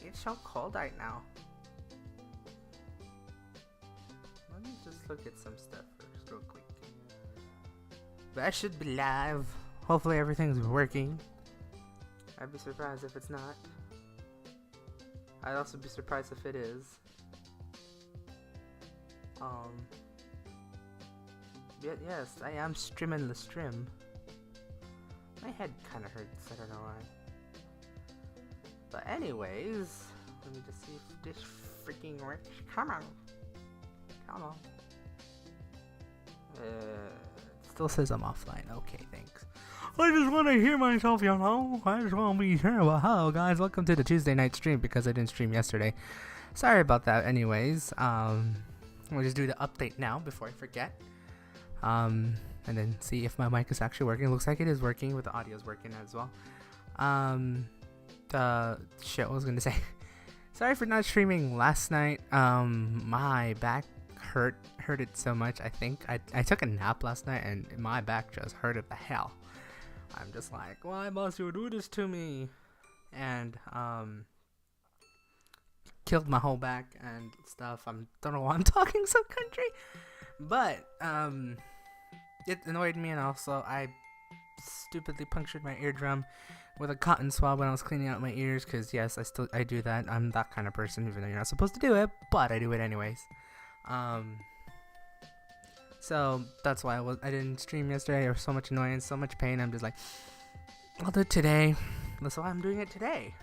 It's so cold right now. Let me just look at some stuff first real quick. But I should be live. Hopefully everything's working. I'd be surprised if it's not. I'd also be surprised if it is. Yes, I am streaming the stream. My head kind of hurts, I don't know why. But anyways, let me just see if this freaking works. Come on. Come on. It still says I'm offline. Okay, thanks. I just want to hear myself, you know. I just want to be here. Well, hello, guys. Welcome to the Tuesday night stream because I didn't stream yesterday. Sorry about that. Anyways, we'll just do the update now before I forget. And then see if my mic is actually working. It looks like it is working, with the audio is working as well. Shit, what was I gonna say? Sorry for not streaming last night. My back hurted so much. I think I took a nap last night and my back just hurted the hell. I'm just like, why must you do this to me? And killed my whole back and stuff. Don't know why I'm talking so country, but it annoyed me, and also I stupidly punctured my eardrum with a cotton swab when I was cleaning out my ears, because yes, I do that. I'm that kind of person, even though you're not supposed to do it, but I do it anyways. So that's why I didn't stream yesterday. There was so much annoyance, so much pain. I'm just like, I'll do it today. That's why I'm doing it today.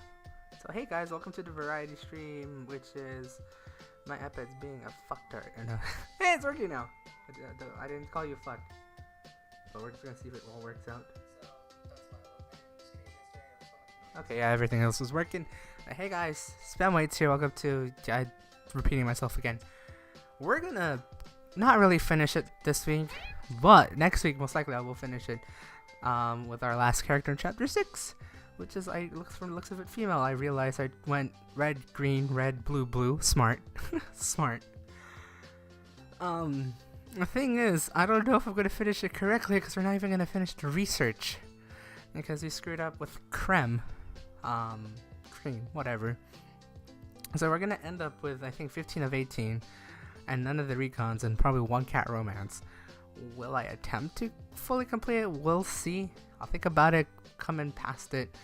So hey guys, welcome to the variety stream, which is my iPad's being a fucktard. Hey, it's working now. I didn't call you fuck, but we're just gonna see if it all works out. Okay, yeah, everything else was working. Hey guys, Spam Waits here. Welcome to, repeating myself again. We're gonna not really finish it this week, but next week most likely I will finish it with our last character in chapter 6, which is, from the looks of it, female. I realized I went red, green, red, blue, blue. Smart. Smart. The thing is, I don't know if I'm gonna finish it correctly, because we're not even gonna finish the research, because we screwed up with cream, whatever. So we're gonna end up with, I think, 15 of 18, and none of the recons, and probably one cat romance. Will I attempt to fully complete it? We'll see. I'll think about it, coming past it.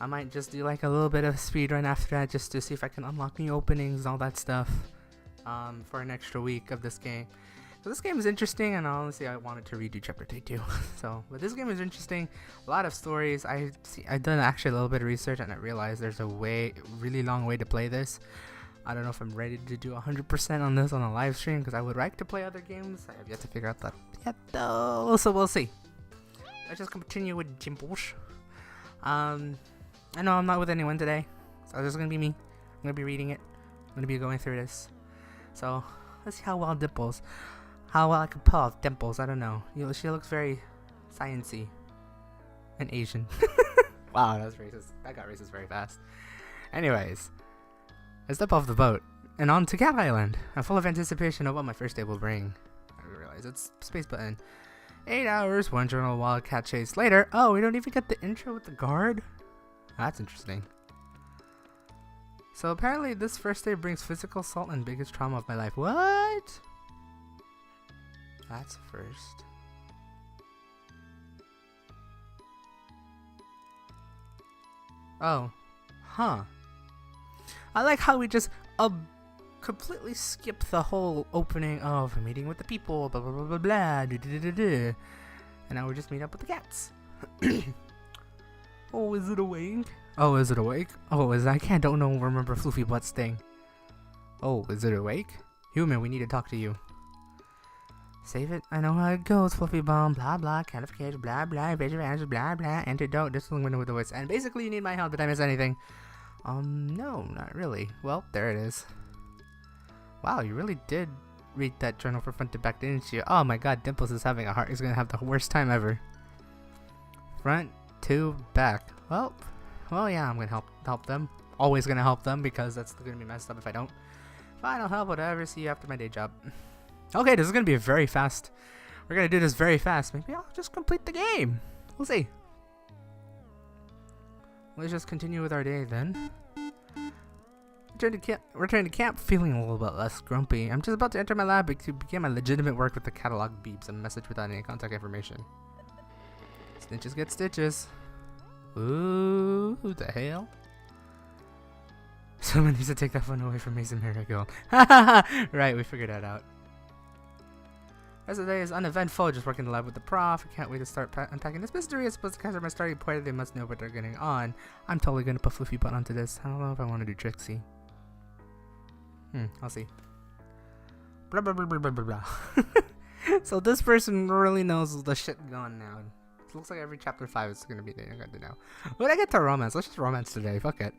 I might just do like a little bit of speedrun after that, just to see if I can unlock new openings, all that stuff, for an extra week of this game. So this game is interesting, and honestly, I wanted to redo Chapter 3 too. But this game is interesting. A lot of stories. I've done actually a little bit of research, and I realized there's a really long way to play this. I don't know if I'm ready to do 100% on this on a live stream, because I would like to play other games. I have yet to figure out that yet though, so we'll see. Let's just continue with Jimbos. I know I'm not with anyone today, so it's just gonna be me. I'm gonna be reading it. I'm gonna be going through this. So let's see how well I can pull off dimples. I don't know. She looks very sciencey and Asian. Wow, that was racist. That got racist very fast. Anyways, I step off the boat and on to Cat Island. I'm full of anticipation of what my first day will bring. I realize it's space button. 8 hours, one journal wildcat chase later. Oh, we don't even get the intro with the guard? That's interesting. So apparently this first day brings physical assault and biggest trauma of my life. What? That's first. Oh. Huh. I like how we just completely skip the whole opening of a meeting with the people, blah blah blah blah blah, and now we just meet up with the cats. Oh, is it awake? Oh, is it awake? Oh, I don't remember Floofy Butt's thing. Oh, is it awake? Human, we need to talk to you. Save it. I know how it goes. Fluffy bomb, blah blah, catification, blah blah, visual answers, blah blah, antidote, this window with the voice. And basically, you need my help. Did I miss anything? No, not really. Well, there it is. Wow, you really did read that journal from front to back, didn't you? Oh my god, Dimples is having a heart. He's gonna have the worst time ever. Front to back. Well, yeah, I'm gonna help them. Always gonna help them, because that's gonna be messed up if I don't. Fine, I'll help, whatever. See you after my day job. Okay, this is gonna be very fast. We're gonna do this very fast. Maybe I'll just complete the game. We'll see. Let's just continue with our day then. Returning to camp, feeling a little bit less grumpy. I'm just about to enter my lab to begin my legitimate work with the catalog beeps. A message without any contact information. Snitches get stitches. Ooh, who the hell? Someone needs to take that phone away from Mason Marigold. Right, we figured that out. Rest of the day is uneventful, just working in the lab with the prof. I can't wait to start unpacking this mystery. I suppose the customers starting point, they must know what they're getting on. I'm totally gonna put Fluffy Butt onto this. I don't know if I want to do Trixie. I'll see. Blah blah blah blah blah blah. So this person really knows the shit going now. It looks like every chapter 5 is gonna be there. I got to know. When I get to romance, let's just romance today. Fuck it.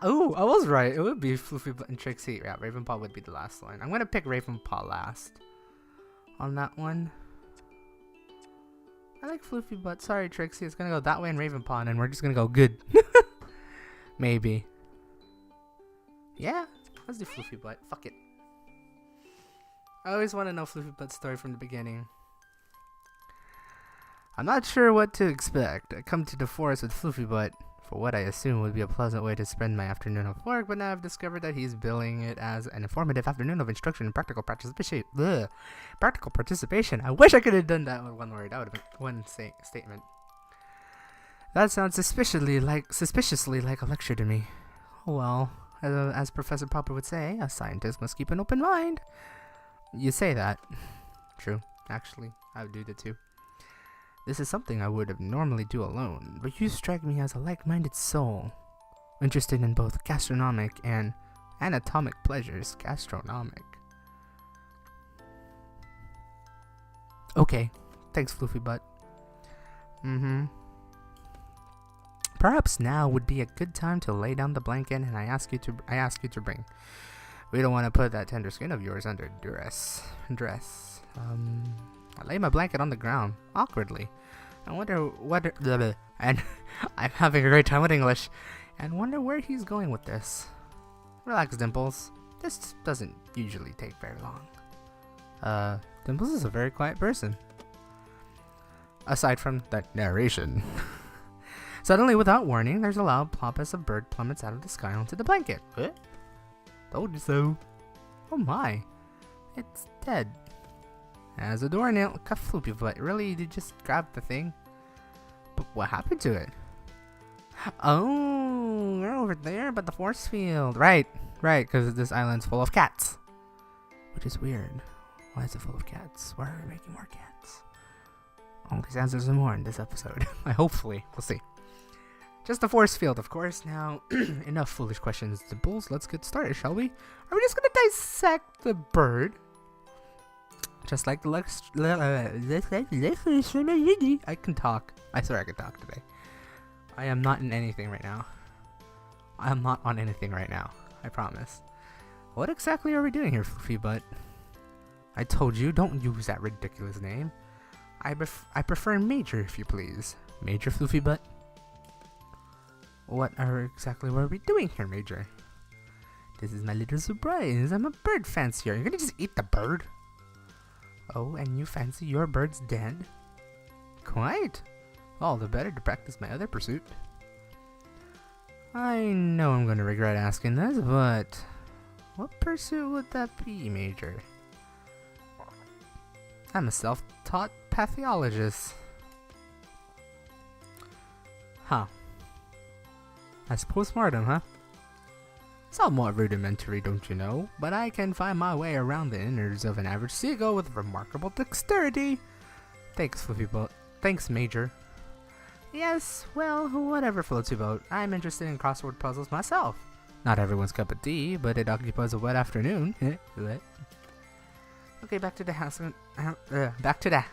Ooh, I was right. It would be Fluffy Butt and Trixie. Yeah, Ravenpaw would be the last one. I'm gonna pick Ravenpaw last on that one. I like Fluffy Butt. Sorry, Trixie. It's gonna go that way in Ravenpaw, and then we're just gonna go good. Maybe. Yeah, let's do Fluffy Butt. Fuck it. I always want to know Fluffy Butt's story from the beginning. I'm not sure what to expect. I come to the forest with Fluffy Butt for what I assume would be a pleasant way to spend my afternoon of work, but now I've discovered that he's billing it as an informative afternoon of instruction and practical participation. Practical participation. I wish I could have done that with one word. That would have been one statement. That sounds suspiciously like a lecture to me. Well, as Professor Popper would say, a scientist must keep an open mind. You say that. True. Actually, I would do that too. This is something I would have normally do alone, but you strike me as a like-minded soul, interested in both gastronomic and anatomic pleasures. Gastronomic. Okay, thanks, Fluffy Butt. Perhaps now would be a good time to lay down the blanket, and I ask you to bring. We don't want to put that tender skin of yours under duress. I lay my blanket on the ground, awkwardly. I wonder and I'm having a great time with English, and wonder where he's going with this. Relax, Dimples. This doesn't usually take very long. Dimples is a very quiet person. Aside from that narration. Suddenly, without warning, there's a loud plop as a bird plummets out of the sky onto the blanket. What? Told you so. Oh my. It's dead. As a doornail, Fluffy Butt. Really, you just grabbed the thing? But what happened to it? Oh, they're over there, but the force field. Right, because this island's full of cats. Which is weird. Why is it full of cats? Why are we making more cats? All these answers and more in this episode. Hopefully, we'll see. Just the force field, of course. Now, enough foolish questions, Dimples. Let's get started, shall we? Are we just gonna dissect the bird? Just like the I can talk. I swear I can talk today. I am not in anything right now. I am not on anything right now. I promise. What exactly are we doing here, Fluffy Butt? I told you, don't use that ridiculous name. I prefer Major, if you please. Major Fluffy Butt? What exactly are we doing here, Major? This is my little surprise. I'm a bird fancier. You're gonna just eat the bird? Oh, and you fancy your bird's dead? Quite. All the better to practice my other pursuit. I know I'm going to regret asking this, but what pursuit would that be, Major? I'm a self-taught pathologist. Huh. That's postmortem, huh? Somewhat rudimentary, don't you know, but I can find my way around the innards of an average seagull with remarkable dexterity. Thanks, Fluffy Butt. Thanks, Major. Yes, well, whatever floats your boat. I'm interested in crossword puzzles myself. Not everyone's cup of tea, but it occupies a wet afternoon. Okay, back to the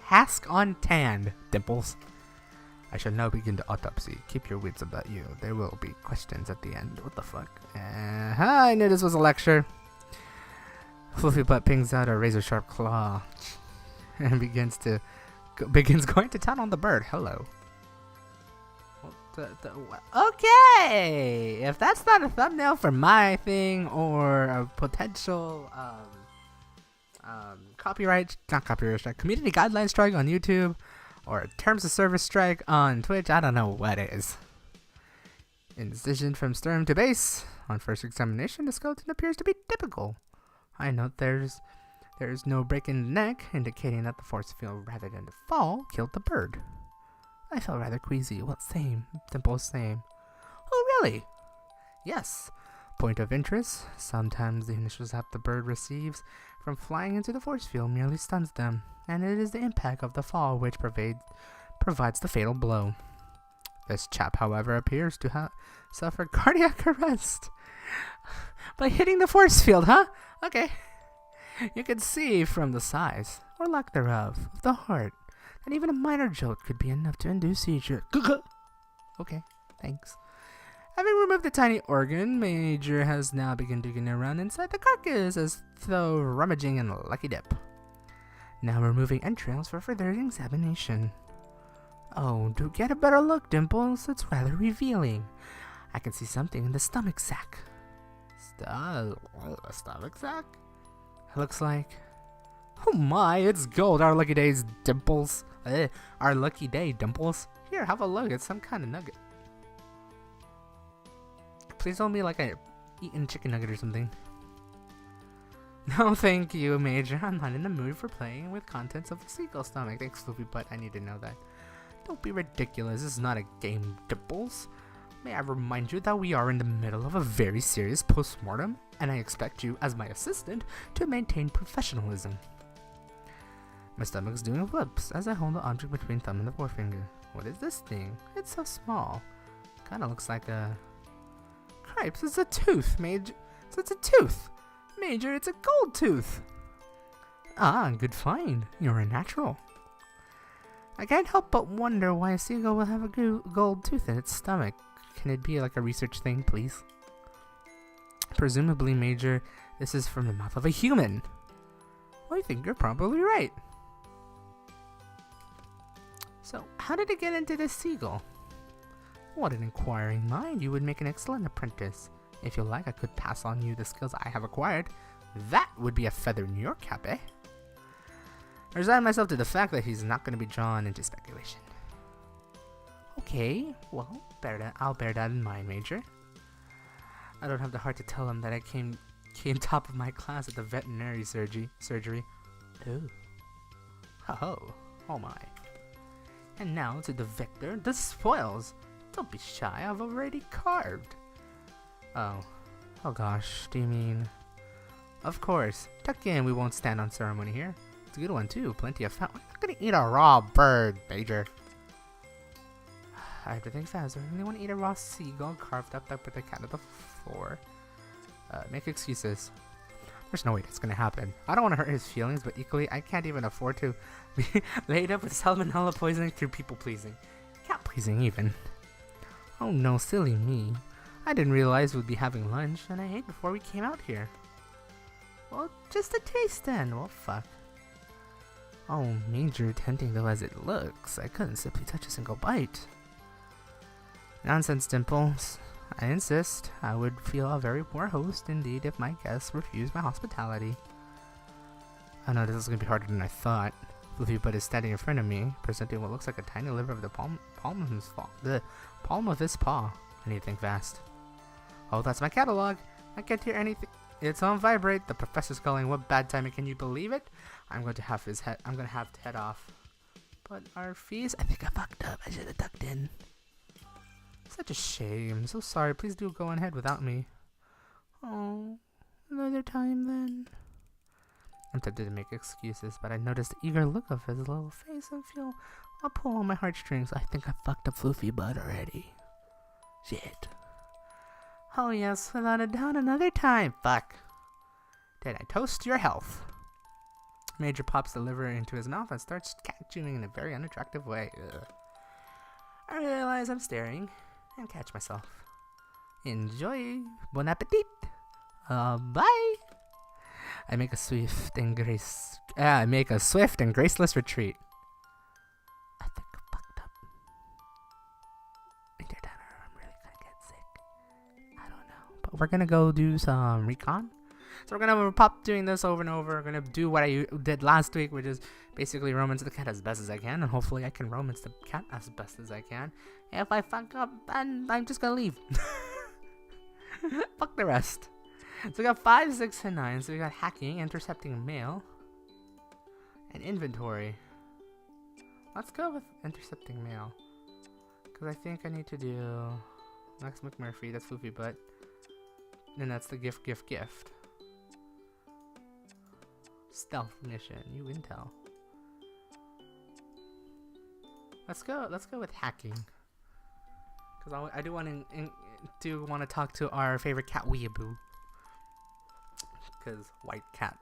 task on hand, Dimples. I shall now begin the autopsy. Keep your wits about you. There will be questions at the end. What the fuck? I knew this was a lecture. Fluffy Butt pings out a razor-sharp claw and begins going to town on the bird. Hello. Okay! If that's not a thumbnail for my thing or a potential community guidelines strike on YouTube, or terms of service strike on Twitch, I don't know what is. Incision from sternum to base. On first examination, the skeleton appears to be typical. I note there's no break in the neck, indicating that the force field rather than the fall killed the bird. I felt rather queasy. Well, same. Dimple's same. Oh, really? Yes. Point of interest. Sometimes the initial zap the bird receives from flying into the force field merely stuns them, and it is the impact of the fall which provides the fatal blow. This chap, however, appears to have suffered cardiac arrest by hitting the force field, huh? Okay. You can see from the size, or lack thereof, of the heart, that even a minor jolt could be enough to induce seizure. Okay, thanks. Having removed the tiny organ, Major has now begun digging around inside the carcass as though rummaging in a lucky dip. Now removing entrails for further examination. Oh, do get a better look, Dimples. It's rather revealing. I can see something in the stomach sac. A stomach sac? It looks like... Oh my, it's gold. Our lucky days, Dimples. Our lucky day, Dimples. Here, have a look. It's some kind of nugget. Please don't be like a eaten chicken nugget or something. No, thank you, Major. I'm not in the mood for playing with contents of a seagull stomach. Thanks, Floopy Butt. I need to know that. Don't be ridiculous. This is not a game, Dimples. May I remind you that we are in the middle of a very serious post-mortem, and I expect you, as my assistant, to maintain professionalism. My stomach's doing flips as I hold the object between thumb and the forefinger. What is this thing? It's so small. Kinda looks like a... Cripes, it's a tooth, Major. It's a tooth. Major, it's a gold tooth. Ah, good find. You're a natural. I can't help but wonder why a seagull will have a gold tooth in its stomach. Can it be like a research thing, please? Presumably, Major, this is from the mouth of a human. Well, I think you're probably right. So, how did it get into this seagull? What an inquiring mind. You would make an excellent apprentice. If you like, I could pass on you the skills I have acquired. That would be a feather in your cap, eh? I resign myself to the fact that he's not going to be drawn into speculation. Okay, well, I'll bear that in mind, Major. I don't have the heart to tell him that I came top of my class at the veterinary surgery. Oh my. And now to the victor, the spoils. Don't be shy, I've already carved. Oh gosh, do you mean... Of course, tuck in, we won't stand on ceremony here. It's a good one too, plenty of fat. I'm not gonna eat a raw bird, Major. I have to think fast. I really want to eat a raw seagull carved up with the cat on the floor. Make excuses. There's no way that's gonna happen. I don't want to hurt his feelings, but equally, I can't even afford to be laid up with salmonella poisoning through people pleasing. Cat pleasing, even. Oh no, silly me. I didn't realize we'd be having lunch, and I ate before we came out here. Well, just a taste then. Well, fuck. Oh, Major, tempting though as it looks, I couldn't simply touch a single bite. Nonsense, Dimples. I insist. I would feel a very poor host indeed if my guests refused my hospitality. I know this is going to be harder than I thought. Fluffy Butt is standing in front of me, presenting what looks like a tiny liver of the palm of his paw. I need to think fast. Oh, that's my catalog. I can't hear anything. It's on vibrate. The professor's calling. What bad timing? Can you believe it? I'm going to have to head off. But our fees? I think I fucked up. I should have tucked in. Such a shame. So sorry. Please do go ahead without me. Oh, another time then. I'm tempted to make excuses, but I noticed the eager look of his little face and feel a pull on my heartstrings. I think I fucked up Fluffy Butt already. Shit. Oh yes, without a doubt, another time. Fuck. Did I toast your health? Major pops the liver into his mouth and starts cat chewing in a very unattractive way. Ugh. I realize I'm staring and catch myself. Enjoy. Bon appetit. Bye. I make a swift and graceless retreat. I think I fucked up. I'm really gonna get sick. I don't know. But we're gonna go do some recon. So we're gonna pop doing this over and over. We're gonna do what I did last week, which is basically romance the cat as best as I can, and hopefully I can romance the cat as best as I can. If I fuck up, then I'm just gonna leave. Fuck the rest. So we got 5, 6, and 9. So we got hacking, intercepting mail, and inventory. Let's go with intercepting mail, because I think I need to do Max McMurphy, that's Foofy Butt, and that's the gift. Stealth mission, you intel. Let's go with hacking, because I do want to talk to our favorite cat weeaboo, because white cat.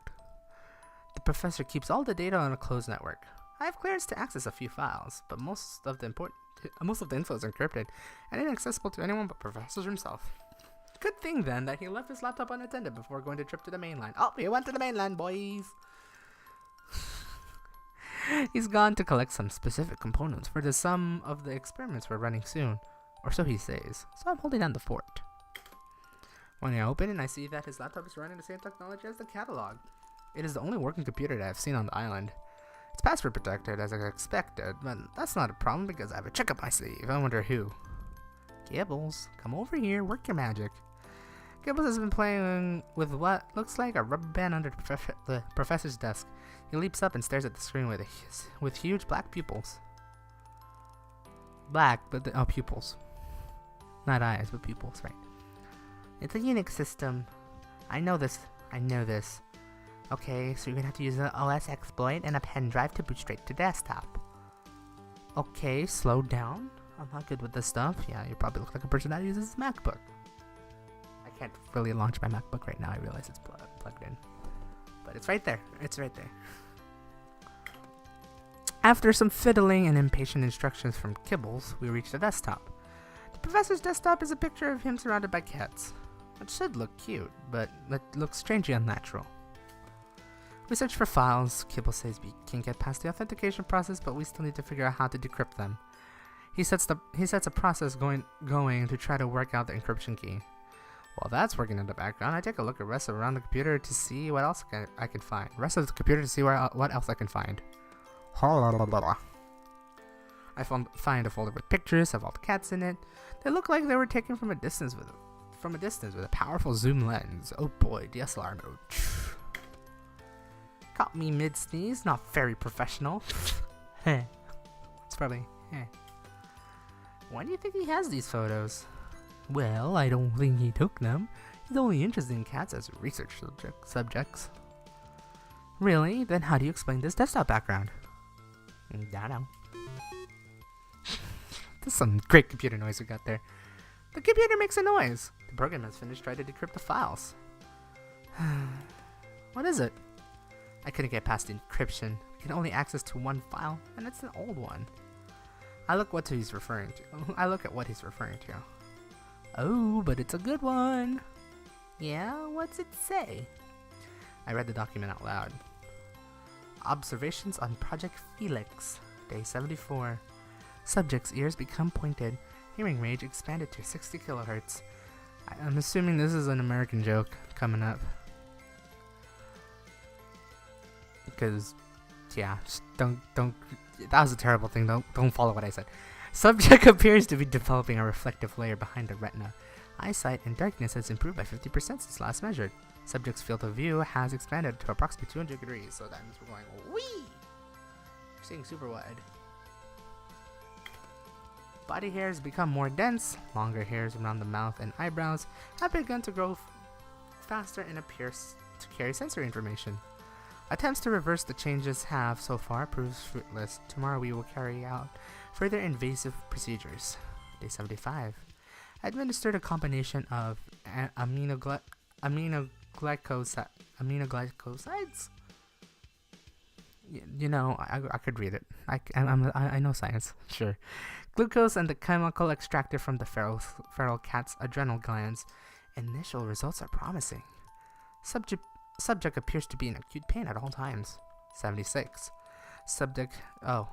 The professor keeps all the data on a closed network. I have clearance to access a few files, but most of the info is encrypted and inaccessible to anyone but Professor himself. Good thing then that he left his laptop unattended before going to trip to the mainland. Oh, he went to the mainland, boys! He's gone to collect some specific components for some of the experiments we're running soon, or so he says. So I'm holding down the fort. When I open it, I see that his laptop is running the same technology as the catalog. It is the only working computer that I've seen on the island. It's password protected as I expected, but that's not a problem because I have a trick up my sleeve. I wonder who. Gibbles, come over here, work your magic. Gibbles has been playing with what looks like a rubber band under the professor's desk. He leaps up and stares at the screen with huge black pupils. Black, but pupils. Not eyes, but pupils, right. It's a Unix system. I know this. Okay, so you're gonna have to use an OS exploit and a pen drive to boot straight to desktop. Okay, slow down. I'm not good with this stuff. Yeah, you probably look like a person that uses a MacBook. I can't really launch my MacBook right now. I realize it's plugged in. But it's right there. After some fiddling and impatient instructions from Kibbles, we reach the desktop. The professor's desktop is a picture of him surrounded by cats. It should look cute, but it looks strangely unnatural. We search for files. Kibble says we can get past the authentication process, but we still need to figure out how to decrypt them. He sets a process going to try to work out the encryption key. While that's working in the background, I take a look at the rest around the computer to see what else I can find. What else I can find. I find a folder with pictures of all the cats in it. They look like they were taken from a distance with a powerful zoom lens. Oh boy, DSLR mode. Caught me mid-sneeze, not very professional. It's probably, Why do you think he has these photos? Well, I don't think he took them. He's only interested in cats as research subjects. Really? Then how do you explain this desktop background? I don't know. That's some great computer noise we got there. The computer makes a noise. The program has finished trying to decrypt the files. What is it? I couldn't get past the encryption. I can only access to one file, and it's an old one. I look at what he's referring to. Oh, but it's a good one. Yeah, what's it say? I read the document out loud. Observations on Project Felix, Day 74. Subject's ears become pointed. Hearing range expanded to 60 kilohertz. I'm assuming this is an American joke coming up. Because, yeah, just don't. That was a terrible thing. Don't follow what I said. Subject appears to be developing a reflective layer behind the retina. Eyesight in darkness has improved by 50% since last measured. Subject's field of view has expanded to approximately 200 degrees, so that means we're going wee. We're seeing super wide. Body hairs become more dense. Longer hairs around the mouth and eyebrows have begun to grow faster and appear to carry sensory information. Attempts to reverse the changes have, so far, proved fruitless. Tomorrow we will carry out further invasive procedures. Day 75. Administered a combination of aminoglycosides? You know, I could read it. I know science, sure. Glucose and the chemical extracted from the feral cat's adrenal glands. Initial results are promising. Subject appears to be in acute pain at all times. 76. Oh.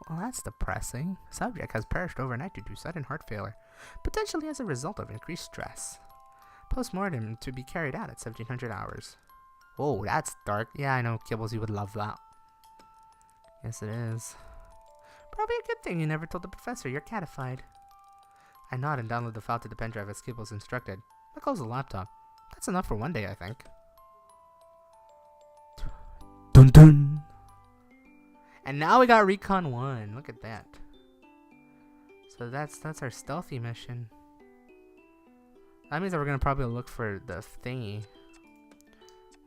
Well, that's depressing. Subject has perished overnight due to sudden heart failure, potentially as a result of increased stress. Post-mortem to be carried out at 1700 hours. Oh, that's dark. Yeah, I know, Kibbles, you would love that. Yes, it is. Probably a good thing you never told the professor you're catified. I nod and download the file to the pen drive as Kibbles instructed. I close the laptop. That's enough for one day, I think. Dun dun! And now we got Recon 1. Look at that. So that's our stealthy mission. That means that we're gonna probably look for the thingy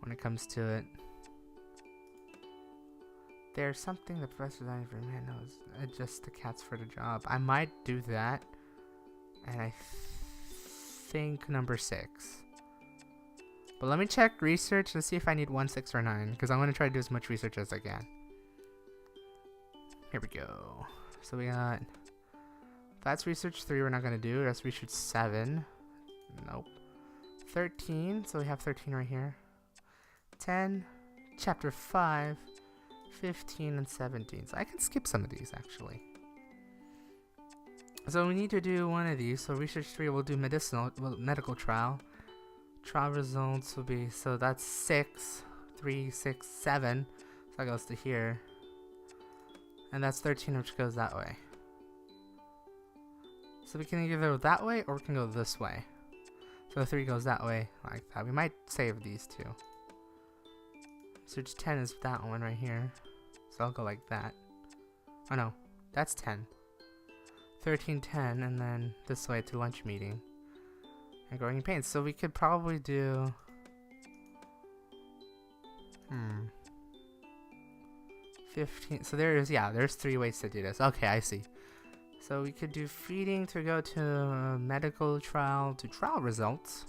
when it comes to it. There's something the professor's not even man knows. Adjust the cats for the job. I might do that. And I think number 6. But let me check research to see if I need 1, 6, or 9. Because I'm going to try to do as much research as I can. Here we go. So we got... That's research 3 we're not going to do. That's research 7. Nope. 13. So we have 13 right here. 10. Chapter 5. 15 and 17. So I can skip some of these actually. So we need to do one of these. So research 3 will do medical trial. Trial results will be, so that's 6, 3, 6, 7. So that goes to here. And that's 13, which goes that way. So we can either go that way or we can go this way. So 3 goes that way, like that. We might save these two. Research 10 is that one right here. So I'll go like that. Oh no, that's 10. 13, 10, and then this way to lunch meeting. And growing pains. So we could probably do... 15. So there's 3 ways to do this. Okay, I see. So we could do feeding to go to medical trial to trial results.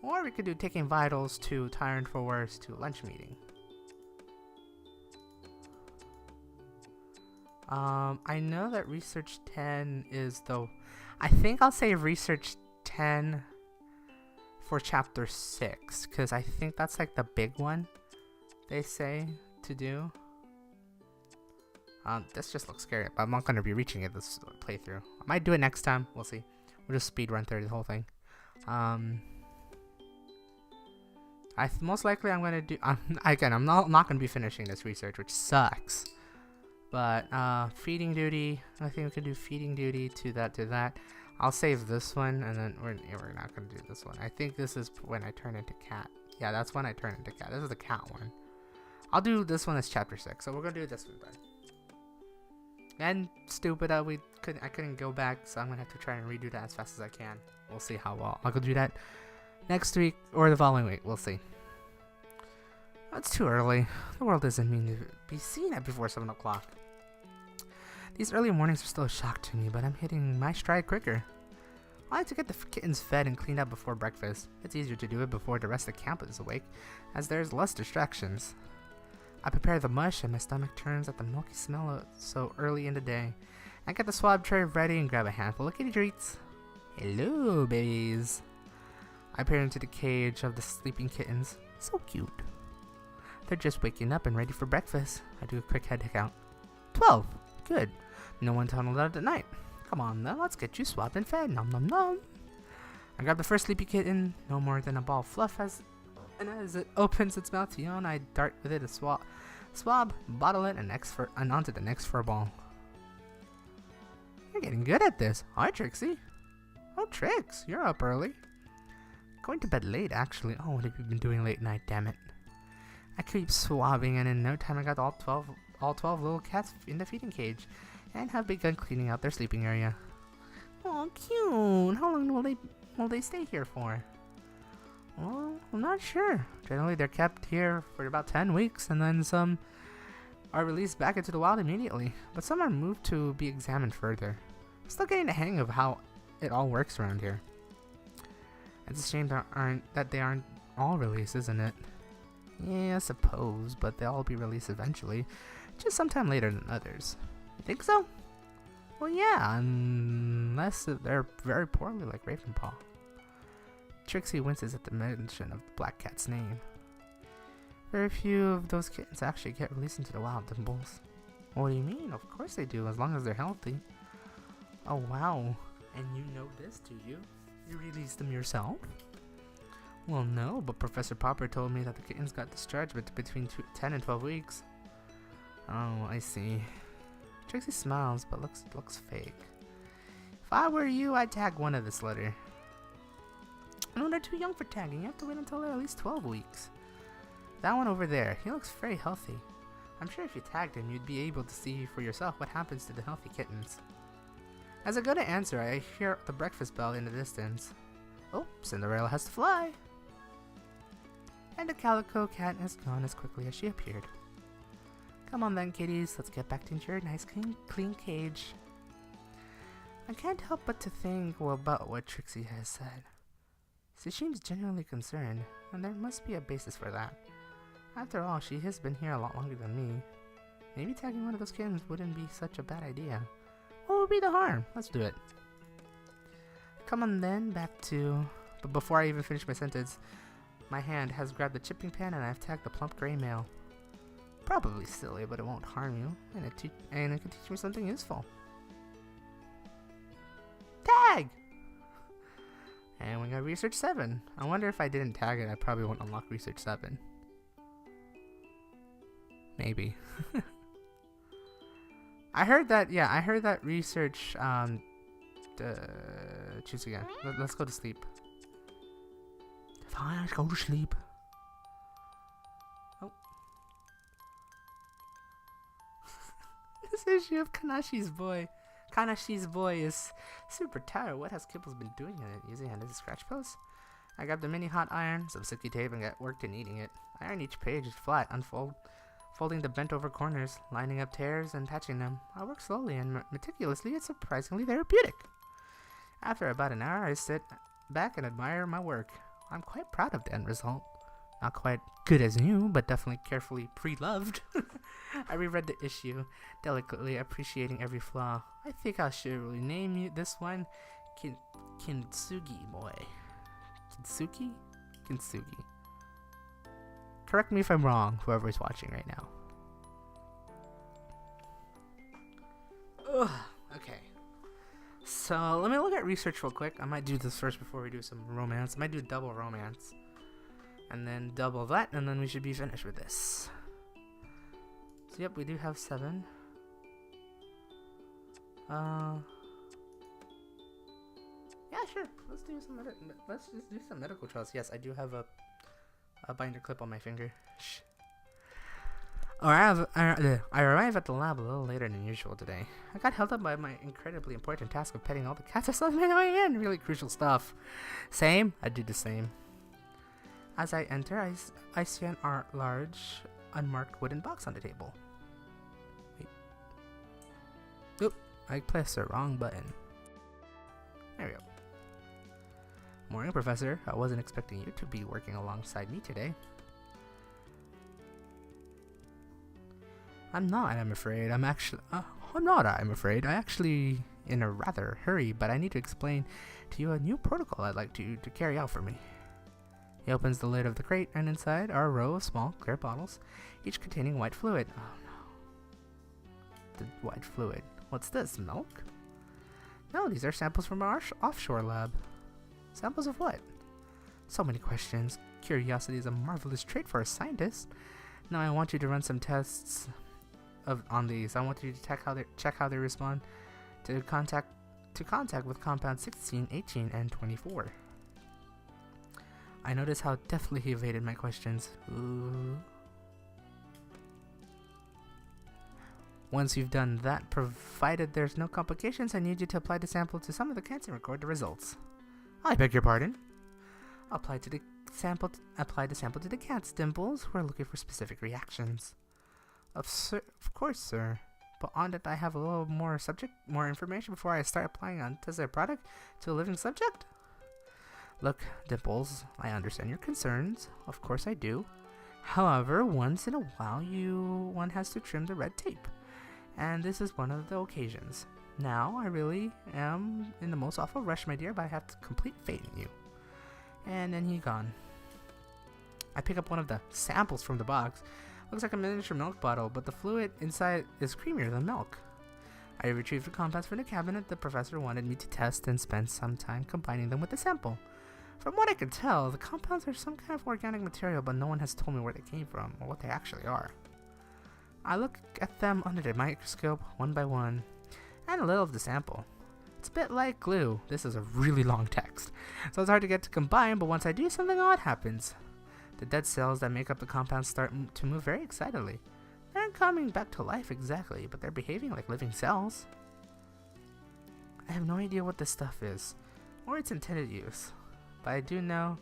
Or we could do taking vitals to Tyrant for Worse to lunch meeting. I know that research 10 is the... I think I'll say research 10 for chapter 6. Because I think that's like the big one they say to do. This just looks scary, but I'm not going to be reaching it this playthrough. I might do it next time. We'll see. We'll just speed run through the whole thing. Most likely I'm going to do... again, I'm not going to be finishing this research, which sucks. But feeding duty, I think we could do feeding duty to that. I'll save this one, and then we're not going to do this one. I think this is when I turn into cat. Yeah, that's when I turn into cat. This is the cat one. I'll do this one as chapter 6. So we're going to do this one then. And stupid, I couldn't go back, so I'm going to have to try and redo that as fast as I can. We'll see how well. I'll go do that next week or the following week. We'll see. It's too early. The world doesn't mean to be seen at before 7 o'clock. These early mornings are still a shock to me, but I'm hitting my stride quicker. I like to get the kittens fed and cleaned up before breakfast. It's easier to do it before the rest of the camp is awake, as there's less distractions. I prepare the mush and my stomach turns at the milky smell so early in the day. I get the swab tray ready and grab a handful of kitty treats. Hello, babies. I peer into the cage of the sleeping kittens. So cute. They're just waking up and ready for breakfast. I do a quick head count. 12. Good. No one tunneled out at night. Come on then, let's get you swabbed and fed. Nom nom nom. I grab the first sleepy kitten, no more than a ball of fluff, as it opens its mouth to yawn, I dart with it a swab, bottle it, and onto the next fur ball. You're getting good at this. Hi, Trixie. Oh, Trix, you're up early. Going to bed late, actually. Oh, what have you been doing late night, damn it. I keep swabbing, and in no time I got all 12 little cats in the feeding cage, and have begun cleaning out their sleeping area. Oh, cute. How long will they stay here for? Well, I'm not sure. Generally, they're kept here for about 10 weeks, and then some are released back into the wild immediately. But some are moved to be examined further. I'm still getting the hang of how it all works around here. It's a shame that they aren't all released, isn't it? Yeah, I suppose, but they'll all be released eventually. Just sometime later than others. You think so? Well, yeah, unless they're very poorly like Ravenpaw. Trixie winces at the mention of the black cat's name. Very few of those kittens actually get released into the wild, Dimples. What do you mean? Of course they do, as long as they're healthy. Oh, wow. And you know this, do you? You released them yourself? Well, no, but Professor Popper told me that the kittens got discharged between 10 and 12 weeks. Oh, I see. Trixie smiles, but looks fake. If I were you, I'd tag one of this litter. No, they're too young for tagging. You have to wait until they're at least 12 weeks. That one over there, he looks very healthy. I'm sure if you tagged him, you'd be able to see for yourself what happens to the healthy kittens. As I go to answer, I hear the breakfast bell in the distance. Oh, Cinderella has to fly! And the calico cat has gone as quickly as she appeared. Come on then, kitties, let's get back into your nice clean cage. I can't help but to think about what Trixie has said. She seems genuinely concerned, and there must be a basis for that. After all, she has been here a lot longer than me. Maybe tagging one of those kittens wouldn't be such a bad idea. What would be the harm? Let's do it. Come on then, back to... But before I even finish my sentence, my hand has grabbed the chipping pan and I've tagged the plump gray male. Probably silly, but it won't harm you, and it can teach me something useful. Tag! And we got Research 7. I wonder if I didn't tag it, I probably won't unlock Research 7. Maybe. I heard that Research, choose again. Let's go to sleep. Fine, let's go to sleep. Oh. This issue of Kanashi's Boy is super tired. What has Kibbles been doing in it? Using it as a scratch post? I grabbed a mini hot iron, some sticky tape, and got worked in eating it. I iron each page flat, folding the bent over corners, lining up tears, and patching them. I work slowly and meticulously. It's surprisingly therapeutic. After about an hour, I sit back and admire my work. I'm quite proud of the end result. Not quite good as new, but definitely carefully pre-loved. I reread the issue, delicately appreciating every flaw. I think I should really name this one Kintsugi Boy. Kintsugi. Correct me if I'm wrong, whoever's watching right now. Ugh, okay. So, let me look at research real quick. I might do this first before we do some romance. I might do double romance. And then double that, and then we should be finished with this. So, yep, we do have 7. Yeah, sure. Let's just do some medical trials. Yes, I do have a binder clip on my finger. Shh. I arrived at the lab a little later than usual today. I got held up by my incredibly important task of petting all the cats I saw on my way in. Really crucial stuff. Same? I do the same. As I enter, I see an large, unmarked wooden box on the table. Wait. Oop, I pressed the wrong button. There we go. Morning, Professor. I wasn't expecting you to be working alongside me today. I'm not, I'm afraid. I'm afraid. I actually in a rather hurry, but I need to explain to you a new protocol I'd like to carry out for me. He opens the lid of the crate, and inside are a row of small, clear bottles, each containing white fluid. Oh no. The white fluid. What's this, milk? No, these are samples from our offshore lab. Samples of what? So many questions. Curiosity is a marvelous trait for a scientist. Now I want you to run some tests on these. I want you to check how they respond to contact with compounds 16, 18, and 24. I notice how deftly he evaded my questions. Ooh. Once you've done that, provided there's no complications, I need you to apply the sample to some of the cats and record the results. I beg your pardon? Apply the sample to the cat's dimples. We're looking for specific reactions. Of course, sir. But on that, I have a little more information before I start applying on their product to a living subject. Look, Dimples, I understand your concerns. Of course I do. However, once in a while, one has to trim the red tape. And this is one of the occasions. Now, I really am in the most awful rush, my dear, but I have complete faith in you. And then he's gone. I pick up one of the samples from the box. Looks like a miniature milk bottle, but the fluid inside is creamier than milk. I retrieved the compounds from the cabinet the professor wanted me to test and spend some time combining them with the sample. From what I can tell, the compounds are some kind of organic material, but no one has told me where they came from or what they actually are. I look at them under the microscope, one by one, and a little of the sample. It's a bit like glue. This is a really long text, so it's hard to get to combine, but once I do, something odd happens. The dead cells that make up the compounds start to move very excitedly. They aren't coming back to life exactly, but they're behaving like living cells. I have no idea what this stuff is, or its intended use, but I do know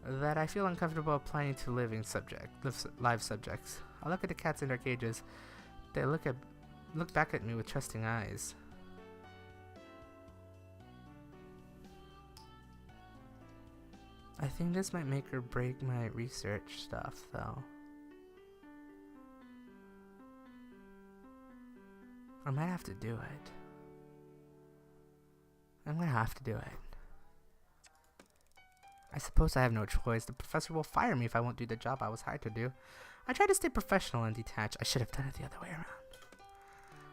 that I feel uncomfortable applying to live subjects. I look at the cats in their cages. They look back at me with trusting eyes. I think this might make or break my research stuff, though. I might have to do it. I'm gonna have to do it. I suppose I have no choice. The professor will fire me if I won't do the job I was hired to do. I try to stay professional and detached. I should have done it the other way around.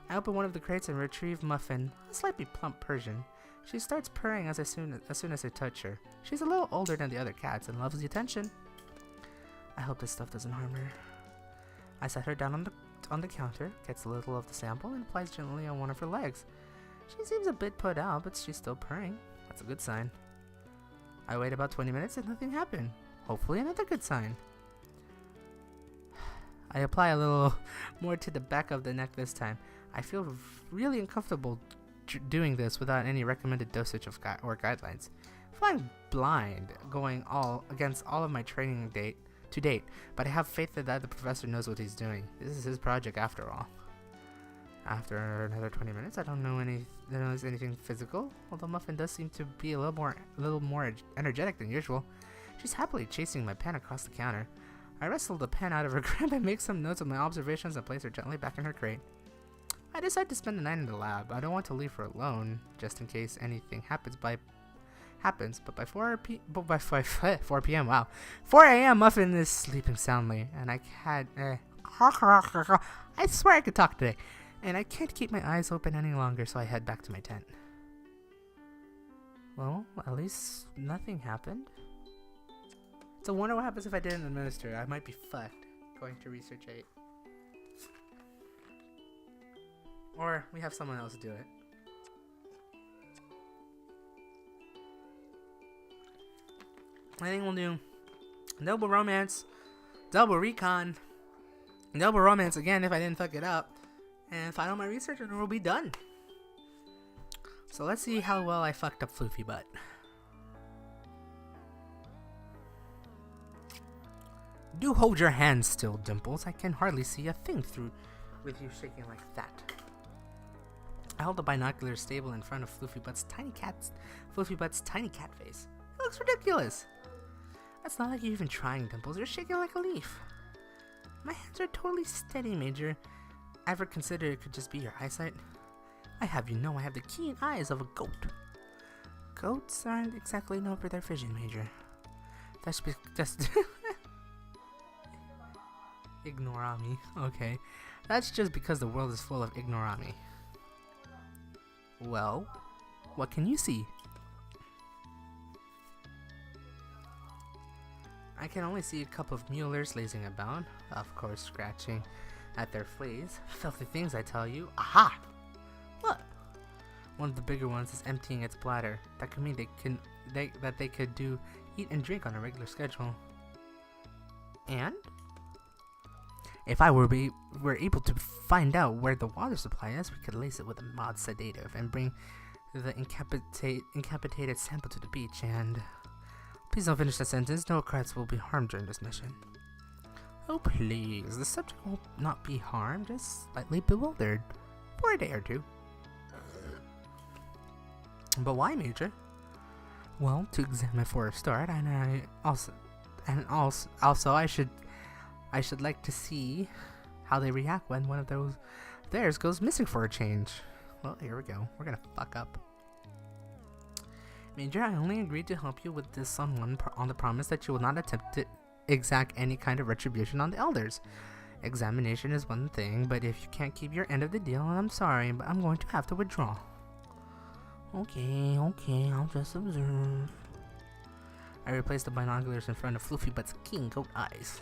I open one of the crates and retrieve Muffin, a slightly plump Persian. She starts purring as soon as I touch her. She's a little older than the other cats and loves the attention. I hope this stuff doesn't harm her. I set her down on the counter, gets a little of the sample, and applies gently on one of her legs. She seems a bit put out, but she's still purring. That's a good sign. I wait about 20 minutes and nothing happened. Hopefully another good sign. I apply a little more to the back of the neck this time. I feel really uncomfortable doing this without any recommended dosage or guidelines. Flying blind, going against all of my training to date, but I have faith that the professor knows what he's doing. This is his project after all. After another 20 minutes, I don't notice anything physical, although Muffin does seem to be a little more energetic than usual. She's happily chasing my pen across the counter. I wrestle the pen out of her grip and make some notes of my observations and place her gently back in her crate. I decide to spend the night in the lab. I don't want to leave her alone, just in case anything happens, but by 4 p.m., wow. 4 a.m. Muffin is sleeping soundly, and I swear I could talk today, and I can't keep my eyes open any longer, so I head back to my tent. Well, at least nothing happened. So I wonder what happens if I didn't administer. I might be fucked going to research 8. Or we have someone else do it. I think we'll do double romance, double recon, double romance again if I didn't fuck it up, and final my research and we'll be done. So let's see how well I fucked up Floofy Butt. Do hold your hands still, Dimples. I can hardly see a thing through with you shaking like that. I hold the binoculars stable in front of Floofy Butt's tiny cat face. It looks ridiculous. That's not like you're even trying, Dimples. You're shaking like a leaf. My hands are totally steady, Major. Ever consider it could just be your eyesight? I have you know I have the keen eyes of a goat. Goats aren't exactly known for their vision, Major. That's just ignorami. Okay. That's just because the world is full of ignorami. Well, what can you see? I can only see a couple of Muellers lazing about, of course scratching at their fleas. Filthy things, I tell you. Aha! What? One of the bigger ones is emptying its bladder. That could mean they could eat and drink on a regular schedule. And if I were able to find out where the water supply is, we could lace it with a mild sedative and bring the incapacitated sample to the beach and... Please don't finish that sentence. No crabs will be harmed during this mission. Oh please, the subject will not be harmed, just slightly bewildered. For a day or two. But why, Major? Well, to examine for a start, and also I should like to see how they react when one of theirs goes missing for a change. Well, here we go. We're gonna fuck up. Major, I only agreed to help you with this on the promise that you will not attempt to exact any kind of retribution on the elders. Examination is one thing, but if you can't keep your end of the deal, I'm sorry, but I'm going to have to withdraw. Okay, I'll just observe. I replaced the binoculars in front of Floofy Butt's king goat eyes.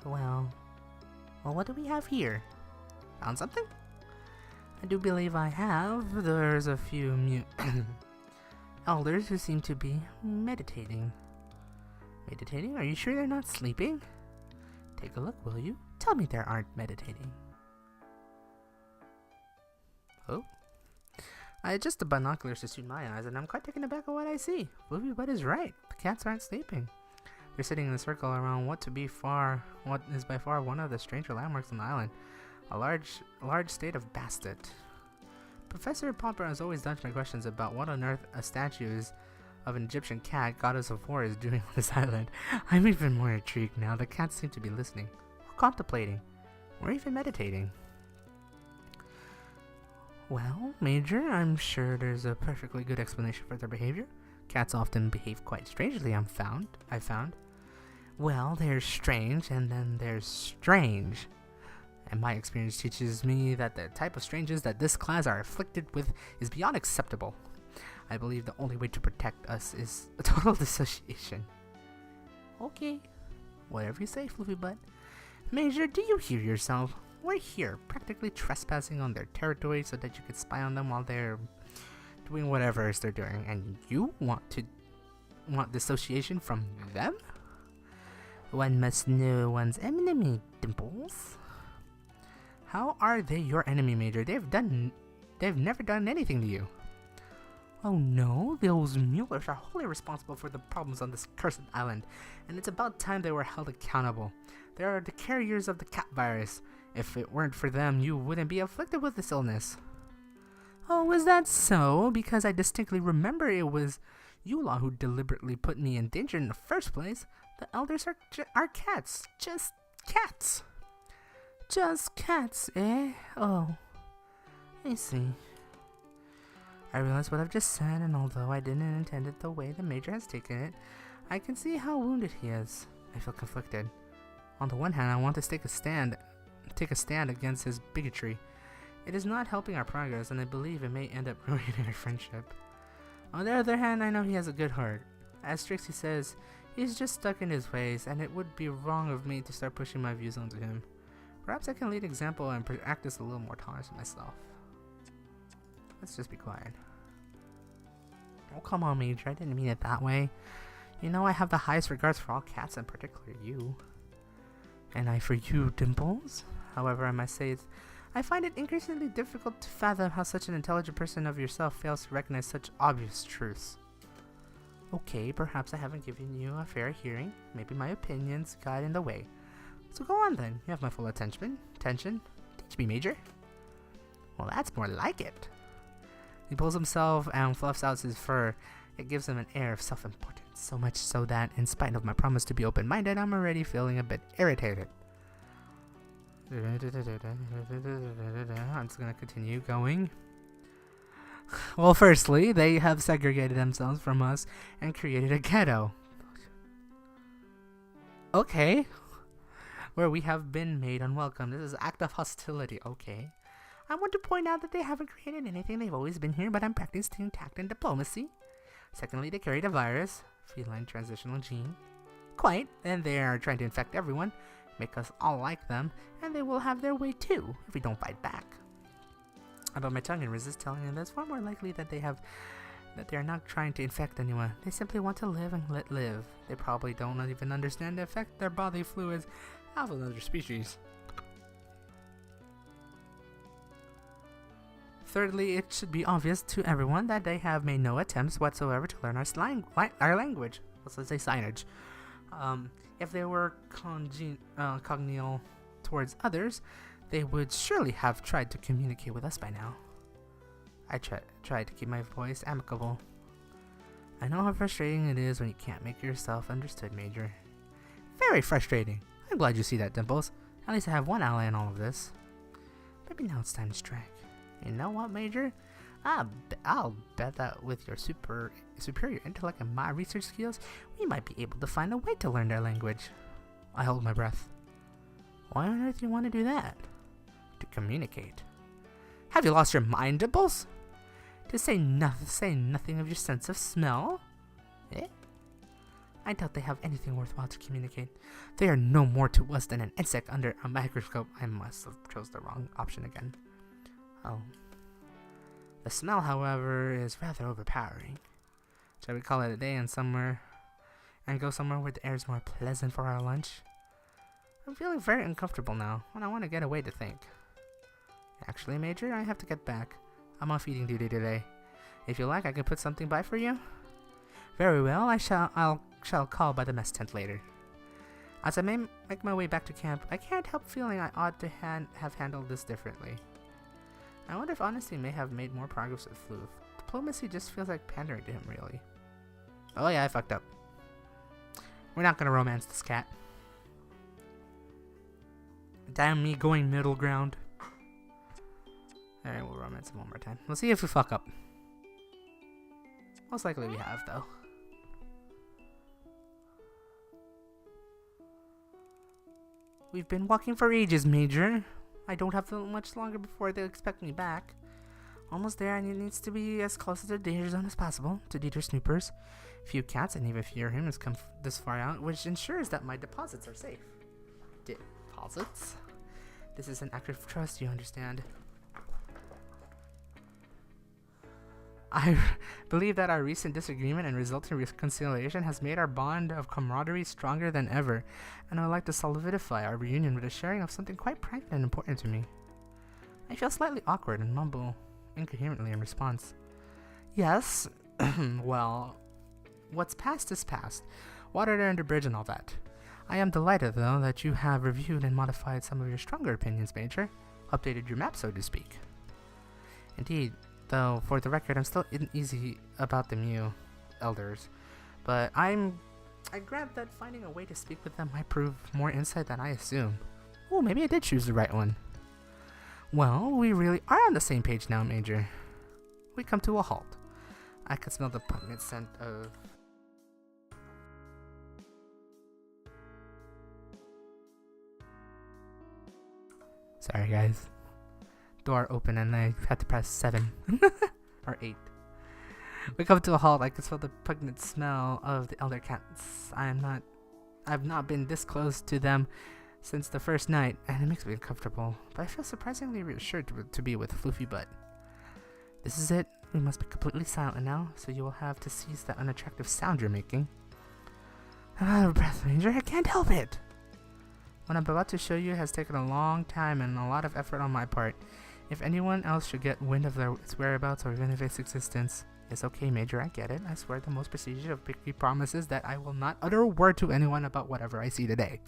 Well, what do we have here? Found something? I do believe I have. There's a few elders who seem to be meditating. Meditating? Are you sure they're not sleeping? Take a look, will you? Tell me they aren't meditating. Oh? I adjust the binoculars to suit my eyes, and I'm quite taken aback at what I see. Floofy Butt is right. The cats aren't sleeping. They're sitting in a circle around what is by far one of the stranger landmarks on the island. A large state of Bastet. Professor Popper has always dodged my questions about what on earth a statue of an Egyptian cat, goddess of war, is doing on this island. I'm even more intrigued now. The cats seem to be listening, or contemplating, or even meditating. Well, Major, I'm sure there's a perfectly good explanation for their behavior. Cats often behave quite strangely, I found. Well, there's strange, and then there's strange. And my experience teaches me that the type of stranges that this class are afflicted with is beyond acceptable. I believe the only way to protect us is a total dissociation. Okay, whatever you say, Floofy Butt. Major, do you hear yourself? We're here, practically trespassing on their territory so that you could spy on them while they're doing whatever it is they're doing, and you want dissociation from them? One must know one's enemy, Dimples. How are they your enemy, Major? They've never done anything to you. Oh no, those Muellers are wholly responsible for the problems on this cursed island, and it's about time they were held accountable. They are the carriers of the cat virus. If it weren't for them, you wouldn't be afflicted with this illness. Oh, is that so? Because I distinctly remember it was Eula who deliberately put me in danger in the first place. The elders are cats. Just cats. Just cats, eh? Oh, I see. I realize what I've just said, and although I didn't intend it the way the Major has taken it, I can see how wounded he is. I feel conflicted. On the one hand, I want to take a stand against his bigotry. It is not helping our progress, and I believe it may end up ruining our friendship. On the other hand, I know he has a good heart. As Trixie says, he's just stuck in his ways, and it would be wrong of me to start pushing my views onto him. Perhaps I can lead example and practice a little more tolerance myself. Let's just be quiet. Oh, come on, Major. I didn't mean it that way. You know I have the highest regards for all cats, and particularly you. And I for you, Dimples. However, I must say I find it increasingly difficult to fathom how such an intelligent person of yourself fails to recognize such obvious truths. Okay, perhaps I haven't given you a fair hearing. Maybe my opinions got in the way. So go on then. You have my full attention. Teach me, Major. Well, that's more like it. He pulls himself and fluffs out his fur. It gives him an air of self-importance, so much so that, in spite of my promise to be open-minded, I'm already feeling a bit irritated. I'm just gonna continue going. Well, firstly, they have segregated themselves from us and created a ghetto. Okay. Where we have been made unwelcome. This is an act of hostility. Okay. I want to point out that they haven't created anything. They've always been here, but I'm practicing tact and diplomacy. Secondly, they carried a virus, feline transitional gene. Quite, and they are trying to infect everyone, make us all like them, and they will have their way too, if we don't fight back. I bite my tongue and resist telling them that it's far more likely that they are not trying to infect anyone. They simply want to live and let live. They probably don't even understand the effect their bodily fluids have on other species. Thirdly, it should be obvious to everyone that they have made no attempts whatsoever to learn our language. Let's say signage. If they were congenial towards others, they would surely have tried to communicate with us by now. I tried to keep my voice amicable. I know how frustrating it is when you can't make yourself understood, Major. Very frustrating. I'm glad you see that, Dimples. At least I have one ally in all of this. Maybe now it's time to strike. You know what, Major? I'll bet that with your superior intellect and my research skills, we might be able to find a way to learn their language. I hold my breath. Why on earth do you want to do that? To communicate. Have you lost your mind, Dimples? To say nothing of your sense of smell? Eh? I doubt they have anything worthwhile to communicate. They are no more to us than an insect under a microscope. I must have chose the wrong option again. Oh. The smell, however, is rather overpowering. Shall we call it a day and go somewhere where the air is more pleasant for our lunch? I'm feeling very uncomfortable now, and I want to get away to think. Actually, Major, I have to get back. I'm on feeding duty today. If you like, I can put something by for you. Very well, I shall call by the mess tent later. As I make my way back to camp, I can't help feeling I ought to have handled this differently. I wonder if honesty may have made more progress with Floof. Diplomacy just feels like pandering to him, really. Oh yeah, I fucked up. We're not gonna romance this cat. Damn me going middle ground. Alright, we'll romance him one more time. We'll see if we fuck up. Most likely we have, though. We've been walking for ages, Major. I don't have much longer before they'll expect me back. Almost there, and it needs to be as close to the danger zone as possible, to deter snoopers. Few cats and even fewer humans come this far out, which ensures that my deposits are safe. Deposits? This is an act of trust, you understand. I believe that our recent disagreement and resulting reconciliation has made our bond of camaraderie stronger than ever, and I would like to solidify our reunion with a sharing of something quite private and important to me. I feel slightly awkward and mumble incoherently in response. Yes, well, what's past is past. Water under bridge and all that. I am delighted, though, that you have reviewed and modified some of your stronger opinions, Major. Updated your map, so to speak. Indeed. Though, for the record, I'm still uneasy about the Mew elders, but I grant that finding a way to speak with them might prove more insight than I assume. Oh, maybe I did choose the right one. Well, we really are on the same page now, Major. We come to a halt. I can smell the pungent scent of... Sorry, guys. Door open and I had to press 7 or 8. We come to a halt. I can smell the pungent smell of the elder cats. I've not been this close to them since the first night, and it makes me uncomfortable, but I feel surprisingly reassured to be with Floofy Butt. This is it. We must be completely silent now, so you will have to cease that unattractive sound you're making. I'm out of breath, Major. I can't help it. What I'm about to show you has taken a long time and a lot of effort on my part. If anyone else should get wind of its whereabouts or even of its existence, it's okay, Major, I get it. I swear the most prestigious of picky promises that I will not utter a word to anyone about whatever I see today.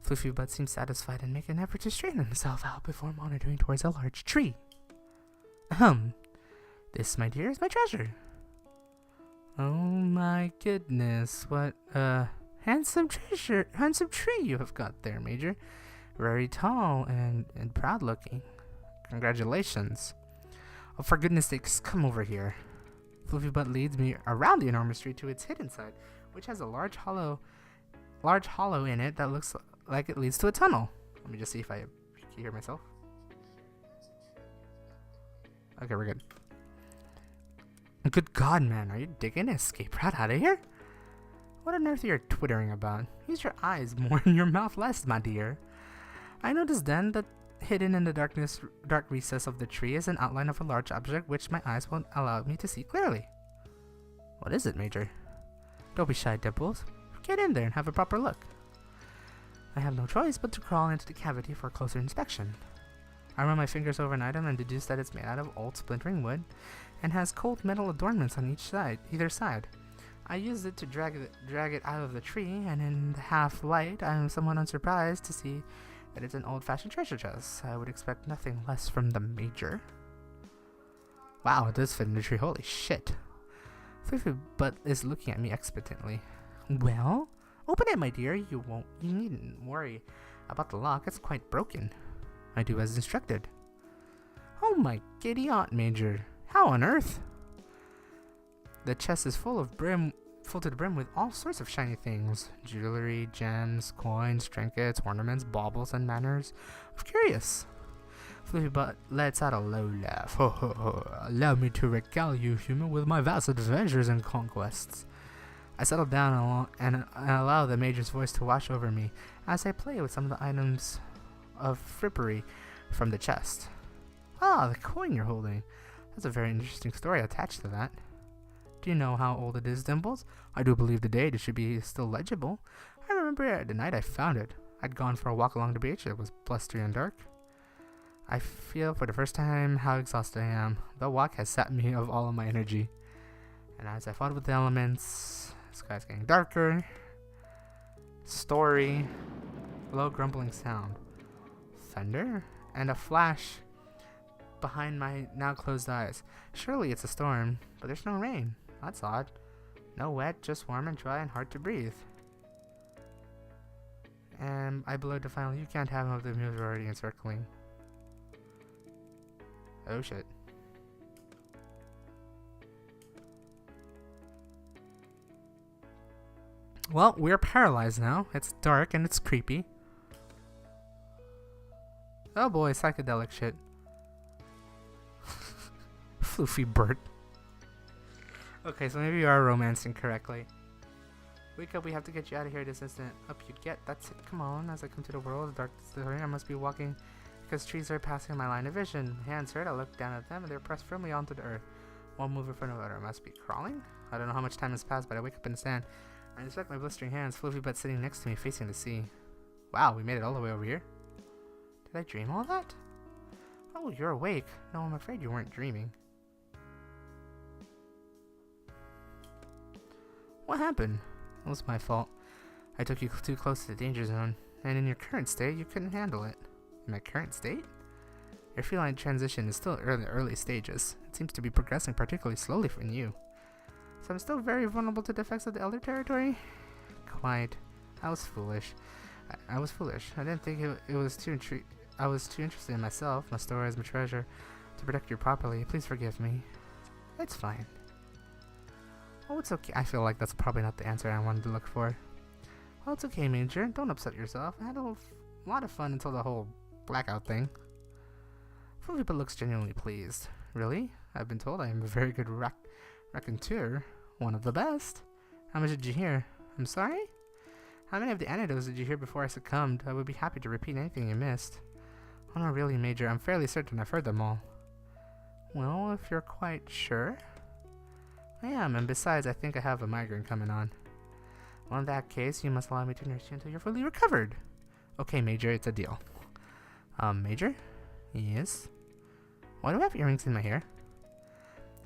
Floofy Butt seems satisfied and make an effort to straighten himself out before monitoring towards a large tree. This, my dear, is my treasure. Oh my goodness, what a handsome tree you have got there, Major. Very tall and proud looking. Congratulations. Oh, for goodness sakes, come over here. Floofy Butt leads me around the enormous tree to its hidden side, which has a large hollow in it that looks like it leads to a tunnel. Let me just see if I can hear myself. Okay, we're good. Good God, man, are you digging? Escape right out of here? What on earth are you twittering about? Use your eyes more and your mouth less, my dear. I noticed then that hidden in the dark recess of the tree is an outline of a large object which my eyes won't allow me to see clearly. What is it, Major? Don't be shy, Dimples. Get in there and have a proper look. I have no choice but to crawl into the cavity for a closer inspection. I run my fingers over an item and deduce that it's made out of old splintering wood and has cold metal adornments on either side. I use it to drag it out of the tree, and in the half light I am somewhat unsurprised to see that it's an old-fashioned treasure chest. I would expect nothing less from the Major. Wow, it does fit in the tree. Holy shit. Floofy Butt is looking at me expectantly. Well, open it, my dear. You needn't worry about the lock. It's quite broken. I do as instructed. Oh my giddy aunt, Major. How on earth? The chest is full to the brim with all sorts of shiny things. Jewelry, gems, coins, trinkets, ornaments, baubles, and manners of curious. Fluffy Butt lets out a low laugh. Ho ho ho. Allow me to regale you, human, with my vast adventures and conquests. I settle down and allow the Major's voice to wash over me as I play with some of the items of frippery from the chest. Ah, the coin you're holding. That's a very interesting story attached to that. Do you know how old it is, Dimples? I do believe the date it should be still legible. I remember the night I found it. I'd gone for a walk along the beach. It was blustery and dark. I feel for the first time how exhausted I am. The walk has sapped me of all of my energy. And as I fought with the elements, the sky's getting darker. Story. Low grumbling sound. Thunder? And a flash behind my now closed eyes. Surely it's a storm, but there's no rain. That's odd. No wet, just warm and dry and hard to breathe. And I below to finally, you can't have him if the moves are already encircling. Oh shit. Well, we're paralyzed now. It's dark and it's creepy. Oh boy, psychedelic shit. Floofy bird. Okay, so maybe you are romancing correctly. Wake up, we have to get you out of here this instant. Up you get, that's it, come on. As I come to the world, the darkness is hurting. I must be walking because trees are passing my line of vision. Hands hurt, I look down at them and they're pressed firmly onto the earth. One move in front of the other. I must be crawling? I don't know how much time has passed, but I wake up in the sand. I inspect my blistering hands, Floofy Butt sitting next to me, facing the sea. Wow, we made it all the way over here? Did I dream all that? Oh, you're awake. No, I'm afraid you weren't dreaming. What happened? It was my fault. I took you too close to the danger zone, and in your current state, you couldn't handle it. In my current state? Your feline transition is still in the early stages. It seems to be progressing particularly slowly for you. So I'm still very vulnerable to the effects of the Elder Territory? Quite. I was foolish. I was foolish. I didn't think it was too I was too interested in myself, my stories, my treasure, to protect you properly. Please forgive me. It's fine. Oh, it's okay. I feel like that's probably not the answer I wanted to look for. Oh, it's okay, Major. Don't upset yourself. I had a lot of fun until the whole blackout thing. Philippa looks genuinely pleased. Really? I've been told I am a very good raconteur. One of the best. How much did you hear? I'm sorry? How many of the anecdotes did you hear before I succumbed? I would be happy to repeat anything you missed. Oh, no, really, Major. I'm fairly certain I've heard them all. Well, if you're quite sure. I am, and besides, I think I have a migraine coming on. Well, in that case, you must allow me to nurse you until you're fully recovered. Okay, Major, it's a deal. Major? Yes? Why do I have earrings in my hair?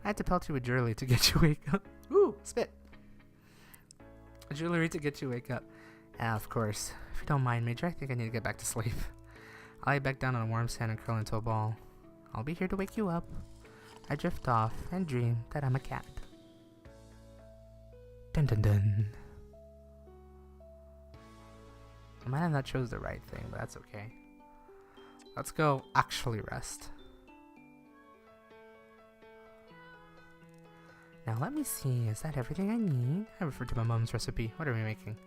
I had to pelt you with jewelry to get you wake up. Ooh, spit! Jewelry to get you wake up. Ah, of course. If you don't mind, Major, I think I need to get back to sleep. I lay back down on a warm sand and curl into a ball. I'll be here to wake you up. I drift off and dream that I'm a cat. Dun dun dun. I might have not chose the right thing, but that's okay. Let's go actually rest. Now let me see, is that everything I need? I referred to my mom's recipe. What are we making?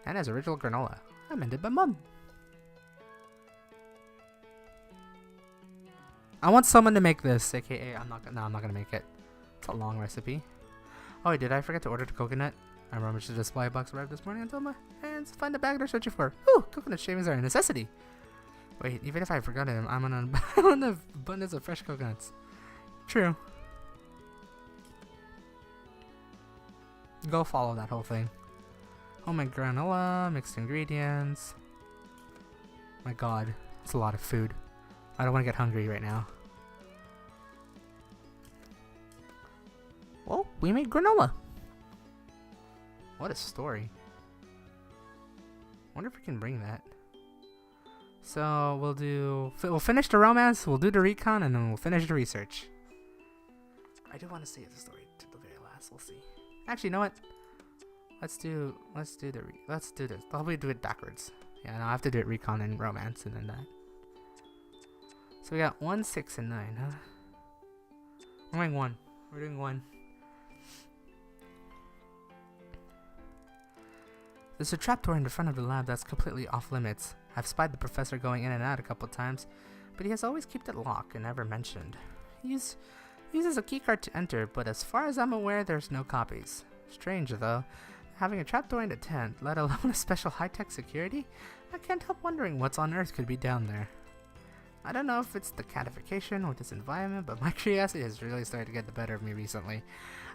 Anna's original granola. Amended by Mom. I want someone to make this, aka I'm not gonna make it. It's a long recipe. Oh, did I forget to order the coconut? I remember the display box arrived this morning until my hands find the bag they're searching for. Whew, coconut shavings are a necessity. Wait, even if I forgot them, I'm on an abundance of fresh coconuts. True. Go follow that whole thing. Homemade granola, mixed ingredients. My god, it's a lot of food. I don't want to get hungry right now. Well, we made granola. What a story. Wonder if we can bring that. So we'll finish the romance, we'll do the recon, and then we'll finish the research. I do want to see the story to the very last. We'll see. Actually, you know what? Let's do this. I'll probably do it backwards. Yeah, no, I have to do it recon and romance, and then that. So we got 1, 6, and 9, huh? We're doing 1. We're doing 1. There's a trapdoor in the front of the lab that's completely off limits. I've spied the professor going in and out a couple times, but he has always kept it locked and never mentioned. He uses a keycard to enter, but as far as I'm aware, there's no copies. Strange, though. Having a trapdoor in a tent, let alone a special high-tech security, I can't help wondering what's on earth could be down there. I don't know if it's the catification or this environment, but my curiosity has really started to get the better of me recently.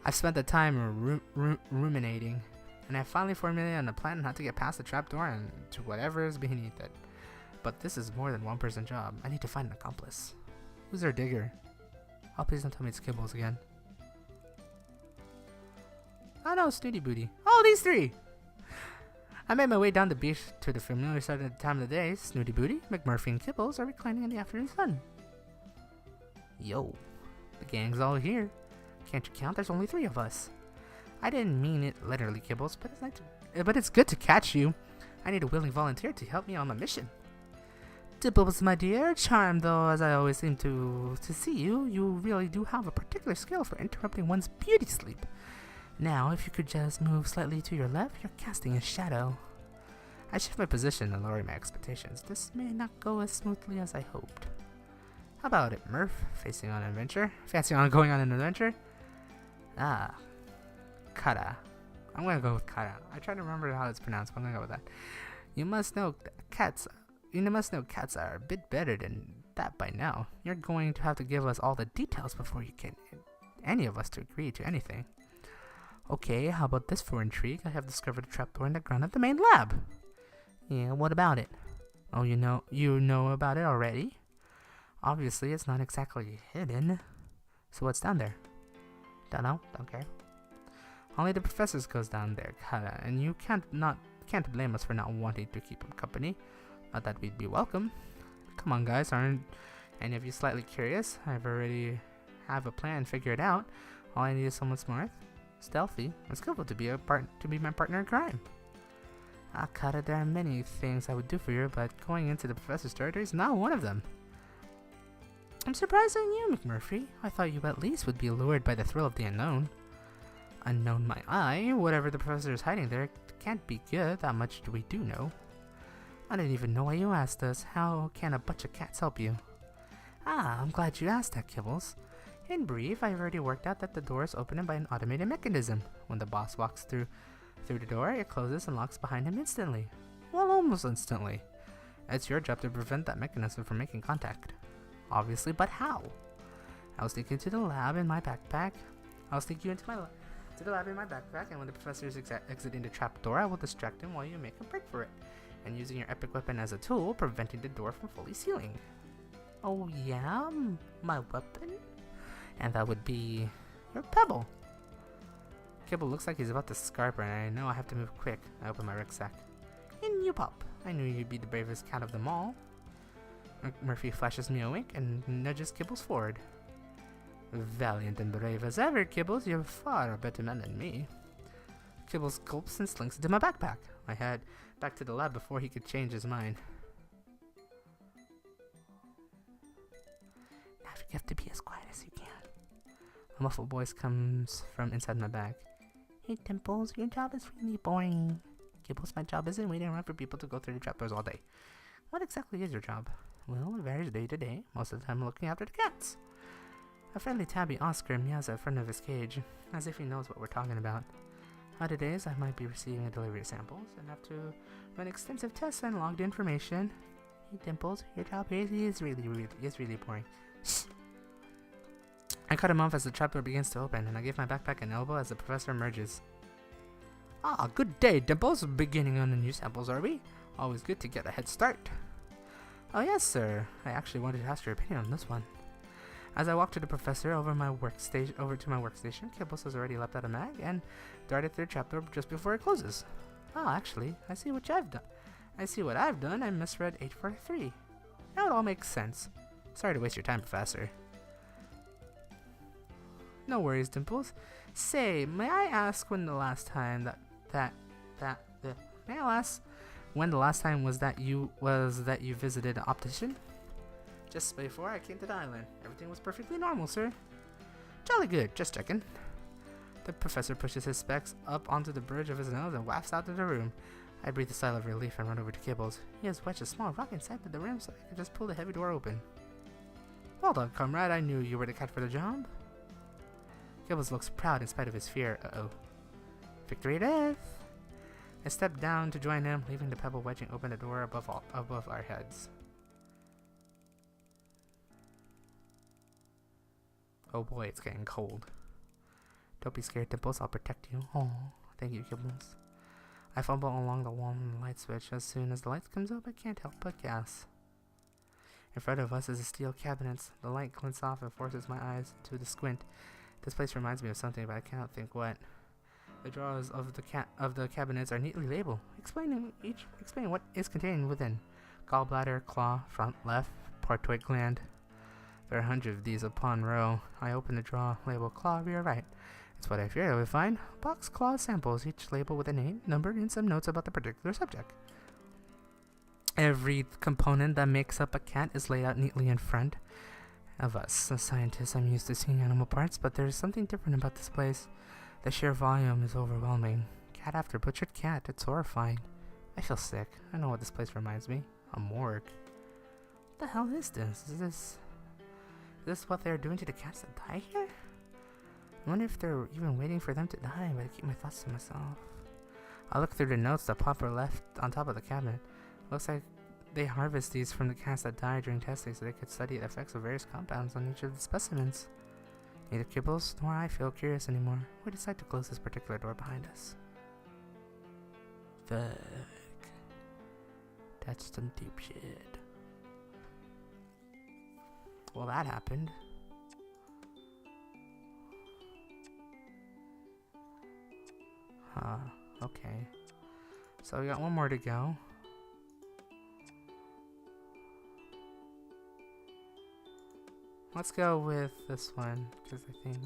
I've spent the time ruminating, and I finally formulated on a plan on how to get past the trapdoor and to whatever is beneath it. But this is more than one person job. I need to find an accomplice. Who's our digger? Oh, please don't tell me it's Kibbles again. Oh no, Snooty Booty. Oh, these three! I made my way down the beach to the familiar side at the time of the day. Snooty Booty, McMurphy, and Kibbles are reclining in the afternoon sun. Yo, the gang's all here. Can't you count? There's only 3 of us. I didn't mean it literally, Kibbles, but it's good to catch you. I need a willing volunteer to help me on my mission. Dimples, my dear, charmed though as I always seem to see you, you really do have a particular skill for interrupting one's beauty sleep. Now, if you could just move slightly to your left, you're casting a shadow. I shift my position and lower my expectations. This may not go as smoothly as I hoped. How about it, Murph? Fancy on going on an adventure? Ah, Kara. I'm gonna go with Kara. I try to remember how it's pronounced, but I'm gonna go with that. You must know cats are a bit better than that by now. You're going to have to give us all the details before you can any of us to agree to anything. Okay, how about this for intrigue? I have discovered a trapdoor in the ground of the main lab. Yeah, what about it? Oh, you know about it already? Obviously, it's not exactly hidden. So what's down there? Don't know, don't care. Only the professors goes down there, Kara, and you can't blame us for not wanting to keep him company. Not that we'd be welcome. Come on, guys, aren't any of you slightly curious? I've already have a plan figured out. All I need is someone smart, stealthy, and skillful to be my partner in crime. Ah, Kara, there are many things I would do for you, but going into the professor's territory is not one of them. I'm surprised at you, McMurphy. I thought you at least would be lured by the thrill of the unknown. Unknown my eye, whatever the professor is hiding there can't be good, that much we do know. I didn't even know why you asked us. How can a bunch of cats help you? Ah, I'm glad you asked that, Kibbles. In brief, I've already worked out that the door is opened by an automated mechanism. When the boss walks through the door, it closes and locks behind him instantly. Well, almost instantly. It's your job to prevent that mechanism from making contact. Obviously, but how? I'll sneak into the lab in my backpack. And when the professor is exiting the trapdoor, I will distract him while you make a break for it. And using your epic weapon as a tool, preventing the door from fully sealing. Oh yeah? My weapon? And that would be your pebble. Kibble looks like he's about to scarper, and I know I have to move quick. I open my rucksack. In you pop. I knew you'd be the bravest cat of them all. Murphy flashes me a wink and nudges Kibbles forward. Valiant and brave as ever, Kibbles. You're far a better man than me. Kibbles gulps and slinks into my backpack. I head back to the lab before he could change his mind. Now you have to be as quiet as you can. A muffled voice comes from inside my bag. Hey Dimples, your job is really boring. Kibbles, my job isn't waiting around for people to go through the trapdoors all day. What exactly is your job? Well, it varies day to day. Most of the time I'm looking after the cats. A friendly tabby Oscar meows at front of his cage, as if he knows what we're talking about. Other days, I might be receiving a delivery of samples and have to run extensive tests and log the information. Hey Dimples, your job here is really boring. I cut him off as the trapdoor begins to open, and I give my backpack an elbow as the professor emerges. Ah, good day, Dimples. Beginning on the new samples, are we? Always good to get a head start. Oh yes, sir. I actually wanted to ask your opinion on this one. As I walk to the professor over to my workstation, Kibbles has already leapt out of mag and darted through the trapdoor just before it closes. Oh, actually, I see what I've done. I misread 843. Now it all makes sense. Sorry to waste your time, Professor. No worries, Dimples. Say, may I ask when the last time was that you visited an optician? Just before I came to the island. Everything was perfectly normal, sir. Jolly good, just checking. The professor pushes his specs up onto the bridge of his nose and wafts out of the room. I breathe a sigh of relief and run over to Kibbles. He has wedged a small rock inside the rim so I can just pull the heavy door open. Well done, comrade. I knew you were the cat for the job. Kibbles looks proud in spite of his fear. Uh-oh. Victory it is! I stepped down to join him, leaving the pebble wedging open the door above our heads. Oh boy, it's getting cold. Don't be scared, Dimples. I'll protect you. Oh, thank you, Kibbles. I fumble along the wall and the light switch. As soon as the light comes up, I can't help but gasp. In front of us is a steel cabinet. The light glints off and forces my eyes to the squint. This place reminds me of something, but I cannot think what. The drawers of the cabinets are neatly labeled, explaining what is contained within. Gallbladder, claw, front left, parotid gland. There are hundreds of these upon row. I open the drawer, labeled claw, rear right. It's what I feared I would find. Box claw samples, each labeled with a name, number, and some notes about the particular subject. Every component that makes up a cat is laid out neatly in front of us. As scientists, I'm used to seeing animal parts, but there's something different about this place. The sheer volume is overwhelming. Cat after butchered cat, it's horrifying. I feel sick. I know what this place reminds me. A morgue. What the hell is this? Is this what they're doing to the cats that die here? I wonder if they're even waiting for them to die, but I keep my thoughts to myself. I look through the notes that Papa left on top of the cabinet. Looks like they harvest these from the cats that died during testing so they could study the effects of various compounds on each of the specimens. Neither Kibbles nor I feel curious anymore. We decide to close this particular door behind us. Fuck. That's some deep shit. Well, that happened. Okay. So we got one more to go. Let's go with this one, because I think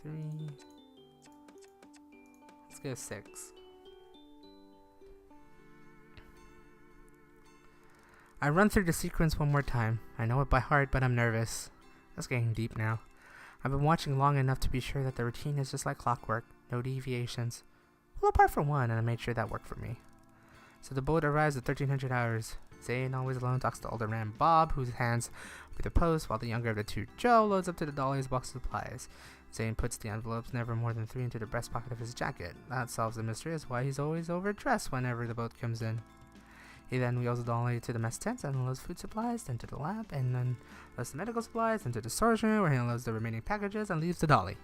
3. Let's go 6. I run through the sequence one more time. I know it by heart, but I'm nervous. That's getting deep now. I've been watching long enough to be sure that the routine is just like clockwork, no deviations. Well, apart from one, and I made sure that worked for me. So the boat arrives at 1300 hours. Zane, always alone, talks to older man Bob, whose hands with the post, while the younger of the two, Joe, loads up to the dolly's box of supplies. Zane puts the envelopes, never more than 3, into the breast pocket of his jacket. That solves the mystery as why he's always overdressed whenever the boat comes in. He then wheels the dolly to the mess tent and loads food supplies, then to the lab, and then loads the medical supplies, then to the storage room, where he unloads the remaining packages and leaves the dolly.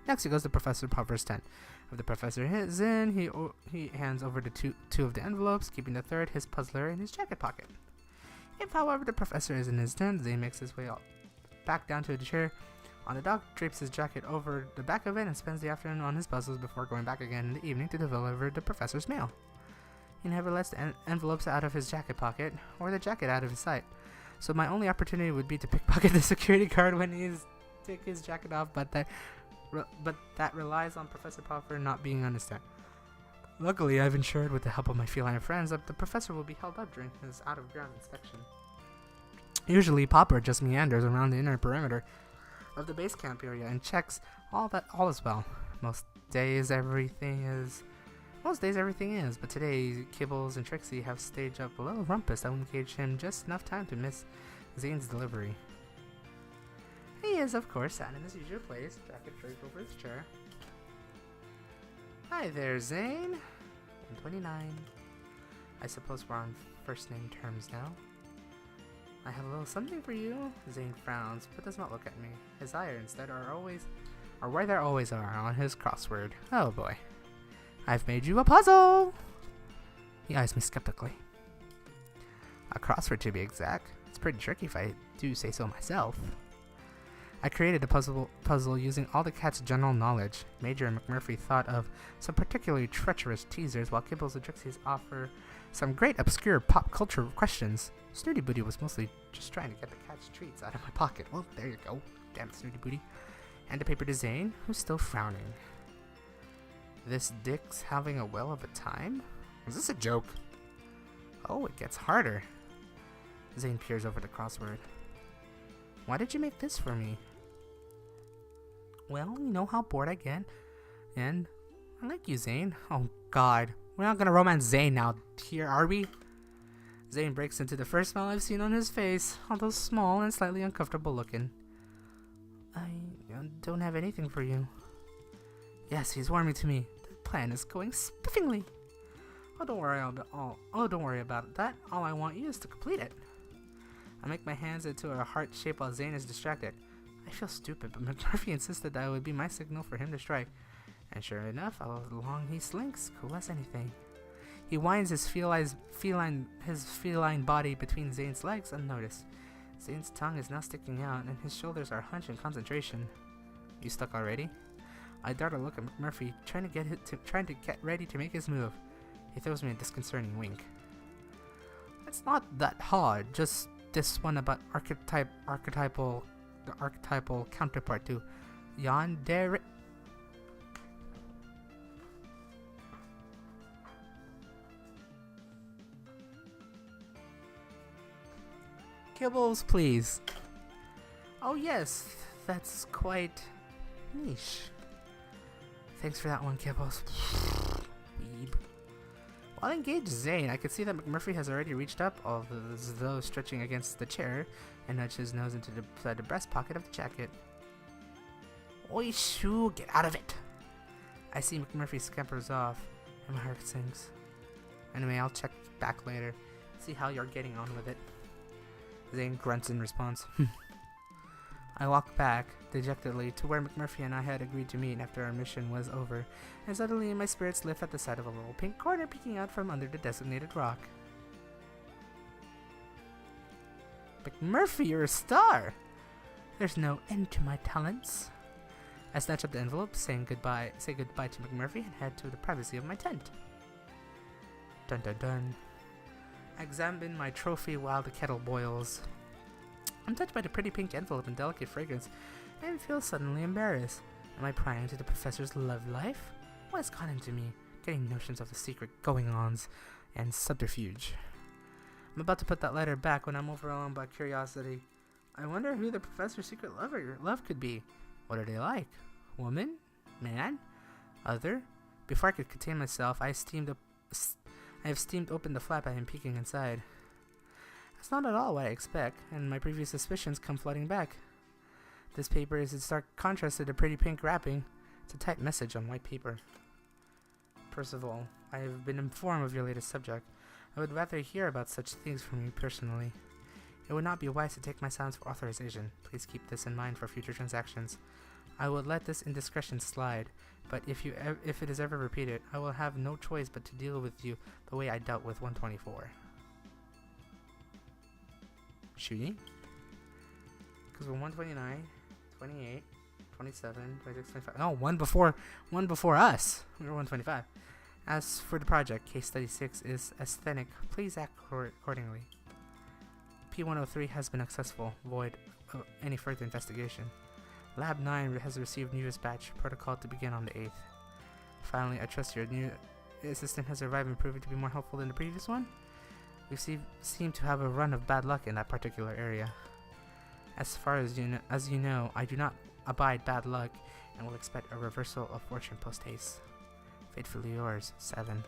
Next, he goes to Professor Puffer's tent. If the professor is in, he hands over the two of the envelopes, keeping the third, his puzzler, in his jacket pocket. If, however, the professor is in his tent, Zane makes his way back down to the chair on the dock, drapes his jacket over the back of it, and spends the afternoon on his puzzles before going back again in the evening to deliver the professor's mail. He never lets the envelopes out of his jacket pocket, or the jacket out of his sight. So my only opportunity would be to pickpocket the security guard when he's take his jacket off, but that relies on Professor Puffer not being on his tent. Luckily, I've ensured with the help of my feline friends that the professor will be held up during his out-of-ground inspection. Usually, Popper just meanders around the inner perimeter of the base camp area and checks all is well. Most days everything is, but today Kibbles and Trixie have staged up a little rumpus that will engage him just enough time to miss Zane's delivery. He is, of course, sat in his usual place, jacket draped over his chair. Hi there, Zane. I'm 29. I suppose we're on first name terms now. I have a little something for you. Zane frowns, but does not look at me. His eyes instead are where they always are, on his crossword. Oh boy. I've made you a puzzle! He eyes me skeptically. A crossword to be exact. It's pretty tricky if I do say so myself. I created a puzzle using all the cat's general knowledge. Major and McMurphy thought of some particularly treacherous teasers, while Kibbles and Trixies offer some great obscure pop culture questions. Snooty Booty was mostly just trying to get the cat's treats out of my pocket. Well, there you go. Damn it, Snooty Booty. And the paper to Zane, who's still frowning. This Dick's having a whale of a time? Is this a joke? Oh, it gets harder. Zane peers over the crossword. Why did you make this for me? Well, you know how bored I get. And I like you, Zane. Oh, God. We're not gonna romance Zane now here, are we? Zane breaks into the first smile I've seen on his face, although small and slightly uncomfortable looking. I don't have anything for you. Yes, he's warming to me. The plan is going spiffingly. Oh, don't worry about that. All I want you is to complete it. I make my hands into a heart shape while Zane is distracted. I feel stupid, but McMurphy insisted that it would be my signal for him to strike. And sure enough, along he slinks, cool as anything. He winds his feline body between Zane's legs unnoticed. Zane's tongue is now sticking out, and his shoulders are hunched in concentration. You stuck already? I dart a look at McMurphy, trying to get ready to make his move. He throws me a disconcerting wink. It's not that hard, just this one about the archetypal counterpart to yandere. Kibbles, please. Oh yes, that's quite niche. Thanks for that one, Kibbles. Weeb. While engaged Zane, I could see that McMurphy has already reached up, although stretching against the chair, and nudged his nose into the breast pocket of the jacket. Oi, shoo, get out of it! I see McMurphy scampers off, and my heart sinks. Anyway, I'll check back later, see how you're getting on with it. Zane grunts in response. I walk back, dejectedly, to where McMurphy and I had agreed to meet after our mission was over, and suddenly my spirits lift at the sight of a little pink corner peeking out from under the designated rock. McMurphy, you're a star! There's no end to my talents. I snatch up the envelope, say goodbye to McMurphy, and head to the privacy of my tent. Dun dun dun. I examine my trophy while the kettle boils. I'm touched by the pretty pink envelope and delicate fragrance, and feel suddenly embarrassed. Am I prying into the professor's love life? What has gone into me, getting notions of the secret going-ons and subterfuge? I'm about to put that letter back when I'm overwhelmed by curiosity. I wonder who the professor's secret love could be. What are they like? Woman? Man? Other? Before I could contain myself, I have steamed open the flap at him peeking inside. That's not at all what I expect, and my previous suspicions come flooding back. This paper is in stark contrast to the pretty pink wrapping. It's a typed message on white paper. Percival, I have been informed of your latest subject. I would rather hear about such things from you personally. It would not be wise to take my silence for authorization. Please keep this in mind for future transactions. I will let this indiscretion slide, but if it is ever repeated, I will have no choice but to deal with you the way I dealt with 124. Shooting? Because we're 129, 28, 27, 26, 25. No, one before us. We were 125. As for the project, case study 6 is aesthetic. Please act accordingly. P103 has been successful. Void any further investigation. Lab 9 has received newest batch. Protocol to begin on the 8th. Finally, I trust your new assistant has arrived and proven to be more helpful than the previous one. We seem to have a run of bad luck in that particular area. As far as you know, I do not abide bad luck and will expect a reversal of fortune post-haste. Faithfully yours, 7.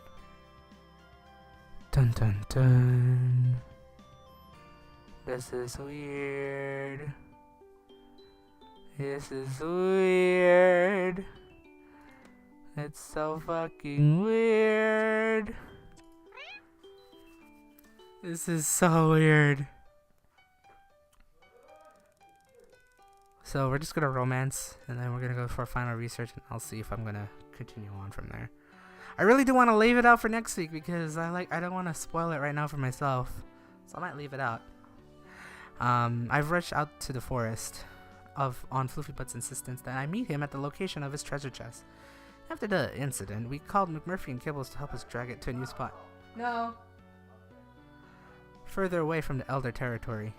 Dun dun dun. This is weird. This is weird. It's so fucking weird. This is so weird. So we're just gonna romance, and then we're gonna go for final research, and I'll see if I'm gonna continue on from there. I really do want to leave it out for next week because I don't want to spoil it right now for myself, so I might leave it out. I've rushed out to the forest on Floofy Butt's insistence that I meet him at the location of his treasure chest. After the incident, we called McMurphy and Kibbles to help us drag it to a new spot. No. Further away from the Elder territory.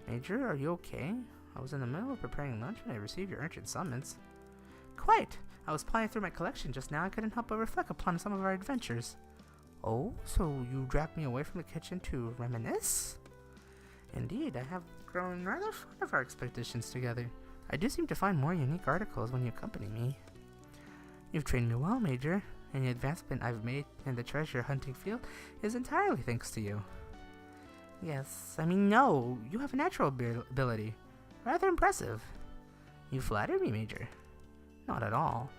Major, are you okay? I was in the middle of preparing lunch when I received your urgent summons. Quite. I was plying through my collection just now. I couldn't help but reflect upon some of our adventures. Oh, so you dragged me away from the kitchen to reminisce? Indeed, I have grown rather fond of our expeditions together. I do seem to find more unique articles when you accompany me. You've trained me well, Major. Any advancement I've made in the treasure hunting field is entirely thanks to you. Yes, I mean, no, you have a natural ability. Rather impressive. You flatter me, Major. Not at all.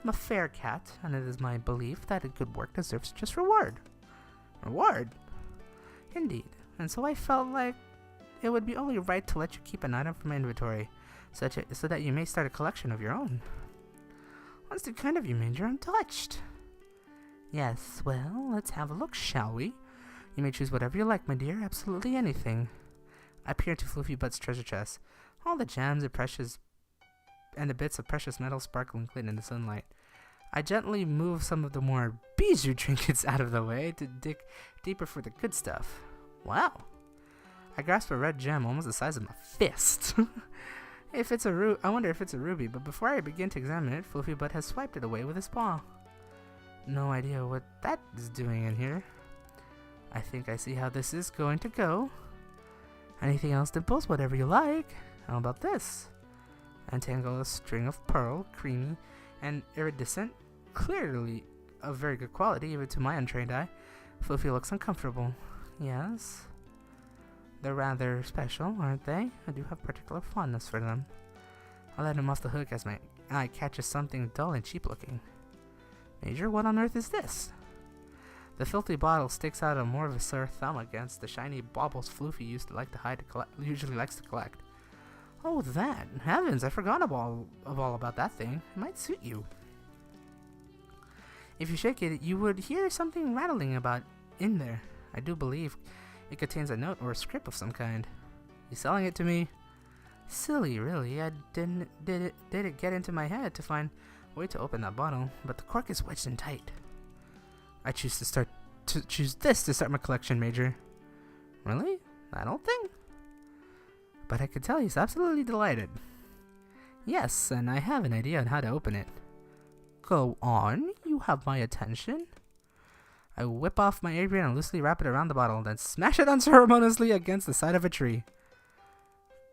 I'm a fair cat, and it is my belief that a good work deserves just reward. Reward? Indeed, and so I felt like it would be only right to let you keep an item from my inventory, so that you may start a collection of your own. That's the kind of you, Major. I'm touched. Yes, well, let's have a look, shall we? You may choose whatever you like, my dear, absolutely anything. I peer into Floofy Butt's treasure chest. All the gems and the bits of precious metal sparkling clean in the sunlight. I gently move some of the more bijou trinkets out of the way to dig deeper for the good stuff. Wow. I grasp a red gem almost the size of my fist. I wonder if it's a ruby, but before I begin to examine it, Floofy Butt has swiped it away with his paw. No idea what that is doing in here. I think I see how this is going to go. Anything else, Dimples? Whatever you like. How about this? Untangle a string of pearl, creamy and iridescent, clearly of very good quality, even to my untrained eye. Floofy looks uncomfortable. Yes. They're rather special, aren't they? I do have particular fondness for them. I'll let him off the hook as my eye catches something dull and cheap looking. Major, what on earth is this? The filthy bottle sticks out more of a sore thumb against the shiny baubles Floofy usually likes to collect. Oh, that! Heavens, I forgot all about that thing. It might suit you. If you shake it, you would hear something rattling about in there. I do believe it contains a note or a script of some kind. You selling it to me? Silly, really. I did it get into my head to find a way to open that bottle, but the cork is wedged in tight. I choose this to start my collection, Major. Really? That old thing? But I could tell he's absolutely delighted. Yes, and I have an idea on how to open it. Go on, you have my attention. I whip off my apron and loosely wrap it around the bottle, then smash it unceremoniously against the side of a tree.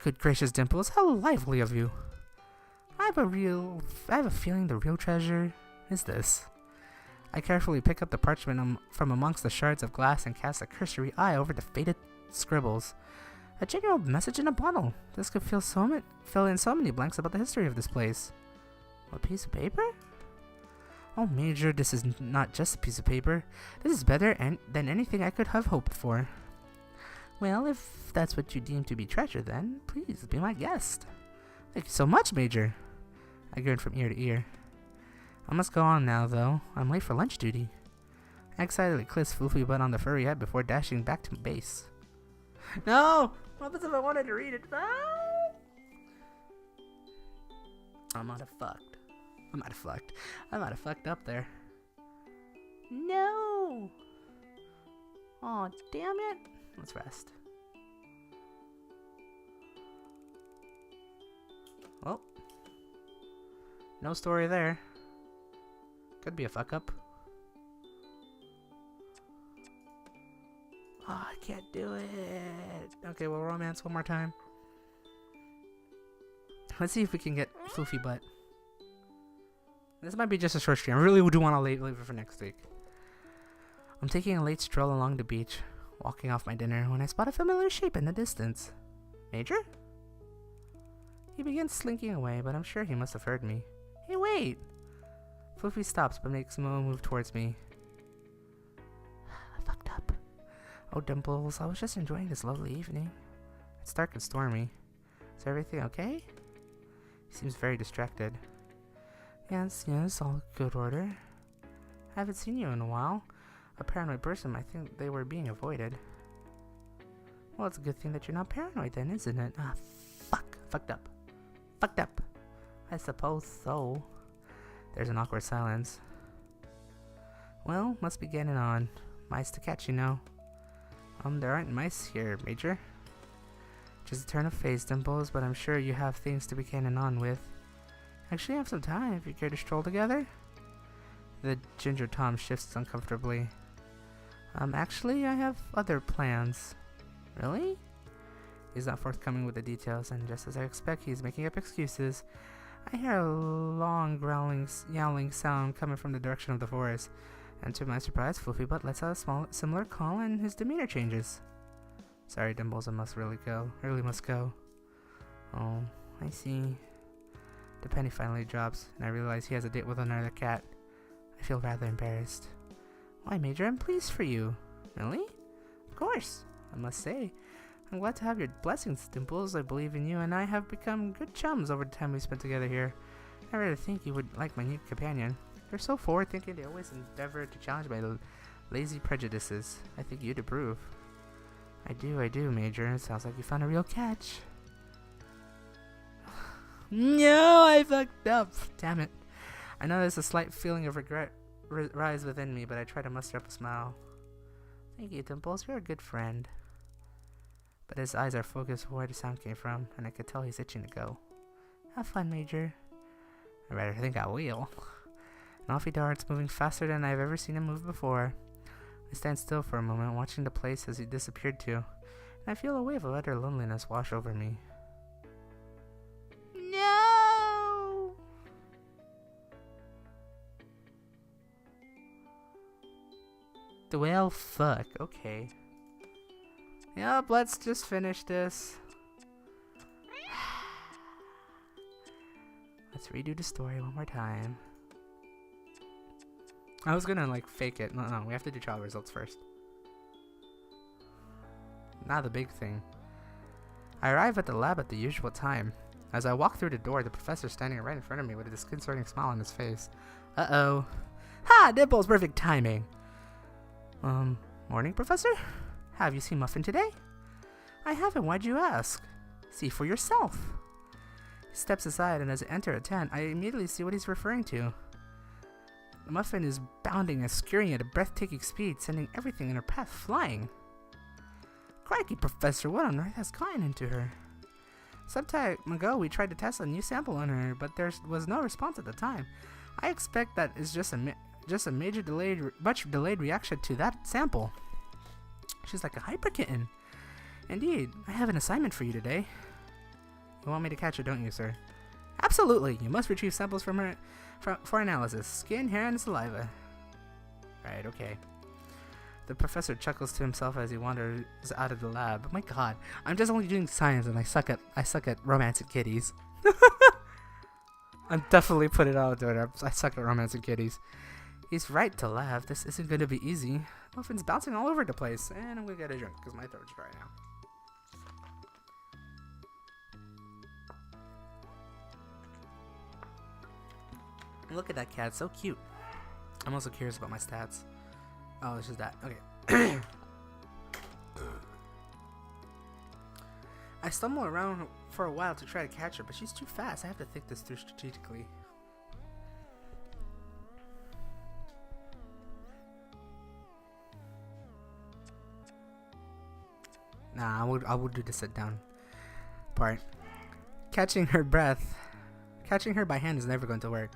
Good gracious, Dimples, how lively of you. I have a feeling the real treasure is this. I carefully pick up the parchment from amongst the shards of glass and cast a cursory eye over the faded scribbles. A genuine message in a bottle. This could fill in so many blanks about the history of this place. A piece of paper? Oh, Major, this is not just a piece of paper. This is better than anything I could have hoped for. Well, if that's what you deem to be treasure, then please be my guest. Thank you so much, Major. I grin from ear to ear. I must go on now, though. I'm late for lunch duty. I excitedly kiss Floofy Butt on the furry head before dashing back to base. No! What happens if I wanted to read it? No! I might have fucked up there. No! Oh, damn it. Let's rest. Well, no story there. Could be a fuck up. Oh, I can't do it. Okay, well, romance one more time. Let's see if we can get Floofy Butt. This might be just a short stream. I really do want to leave it for next week. I'm taking a late stroll along the beach, walking off my dinner, when I spot a familiar shape in the distance. Major? He begins slinking away, but I'm sure he must have heard me. Hey, wait! Floofy stops, but makes no move towards me. I fucked up. Oh, Dimples, I was just enjoying this lovely evening. It's dark and stormy. Is everything okay? He seems very distracted. Yes, all good order. I haven't seen you in a while. A paranoid person might think they were being avoided. Well, it's a good thing that you're not paranoid then, isn't it? Ah, fuck. Fucked up. I suppose so. There's an awkward silence. Well, must be getting on. Mice to catch, you know. There aren't mice here, Major. Just a turn of face, Dimples, but I'm sure you have things to be getting on with. Actually, I have some time if you care to stroll together. The Ginger Tom shifts uncomfortably. Actually, I have other plans. Really? He's not forthcoming with the details, and just as I expect, he's making up excuses. I hear a long growling, yowling sound coming from the direction of the forest, and to my surprise, Floofy Butt lets out a small, similar call and his demeanor changes. Sorry, Dimples, I must really must go. Oh, I see. The penny finally drops, and I realize he has a date with another cat. I feel rather embarrassed. Why, Major, I'm pleased for you. Really? Of course. I must say, I'm glad to have your blessings, Dimples. I believe in you, and I have become good chums over the time we spent together here. I really think you would like my new companion. They're so forward-thinking, they always endeavor to challenge my lazy prejudices. I think you'd approve. I do, Major. It sounds like you found a real catch. No, I fucked up. Damn it. I know there's a slight feeling of regret rise within me, but I try to muster up a smile. Thank you, Dimples. You're a good friend. But his eyes are focused where the sound came from, and I could tell he's itching to go. Have fun, Major. I rather think I will. And off he darts, moving faster than I've ever seen him move before. I stand still for a moment, watching the place as he disappeared to, and I feel a wave of utter loneliness wash over me. No! Well, fuck. Okay. Yep, let's just finish this. Let's redo the story one more time. I was gonna like fake it. No, we have to do trial results first. Now the big thing. I arrive at the lab at the usual time. As I walk through the door, the professor's standing right in front of me with a disconcerting smile on his face. Uh-oh. Ha! Dimples, perfect timing. Morning, Professor? Have you seen Muffin today? I haven't. Why'd you ask? See for yourself. He steps aside, and as I enter a tent, I immediately see what he's referring to. The Muffin is bounding and scurrying at a breathtaking speed, sending everything in her path flying. Crikey, Professor, what on earth has gotten into her? Some time ago, we tried to test a new sample on her, but there was no response at the time. I expect that is just a much delayed reaction to that sample. She's like a hyper kitten. Indeed, I have an assignment for you today. You want me to catch her, don't you, sir? Absolutely. You must retrieve samples from her for analysis. Skin, hair, and saliva. Right, okay. The professor chuckles to himself as he wanders out of the lab. My god, I'm just only doing science and I suck at romancing kitties. I'm definitely putting it out there. I suck at romancing kitties. He's right to laugh. This isn't going to be easy. Muffin's bouncing all over the place. And I'm going to get a drink because my throat's dry now. Look at that cat. So cute. I'm also curious about my stats. Oh, it's just that. Okay. I stumble around for a while to try to catch her, but she's too fast. I have to think this through strategically. Nah, I would do the sit down part. Catching her by hand is never going to work.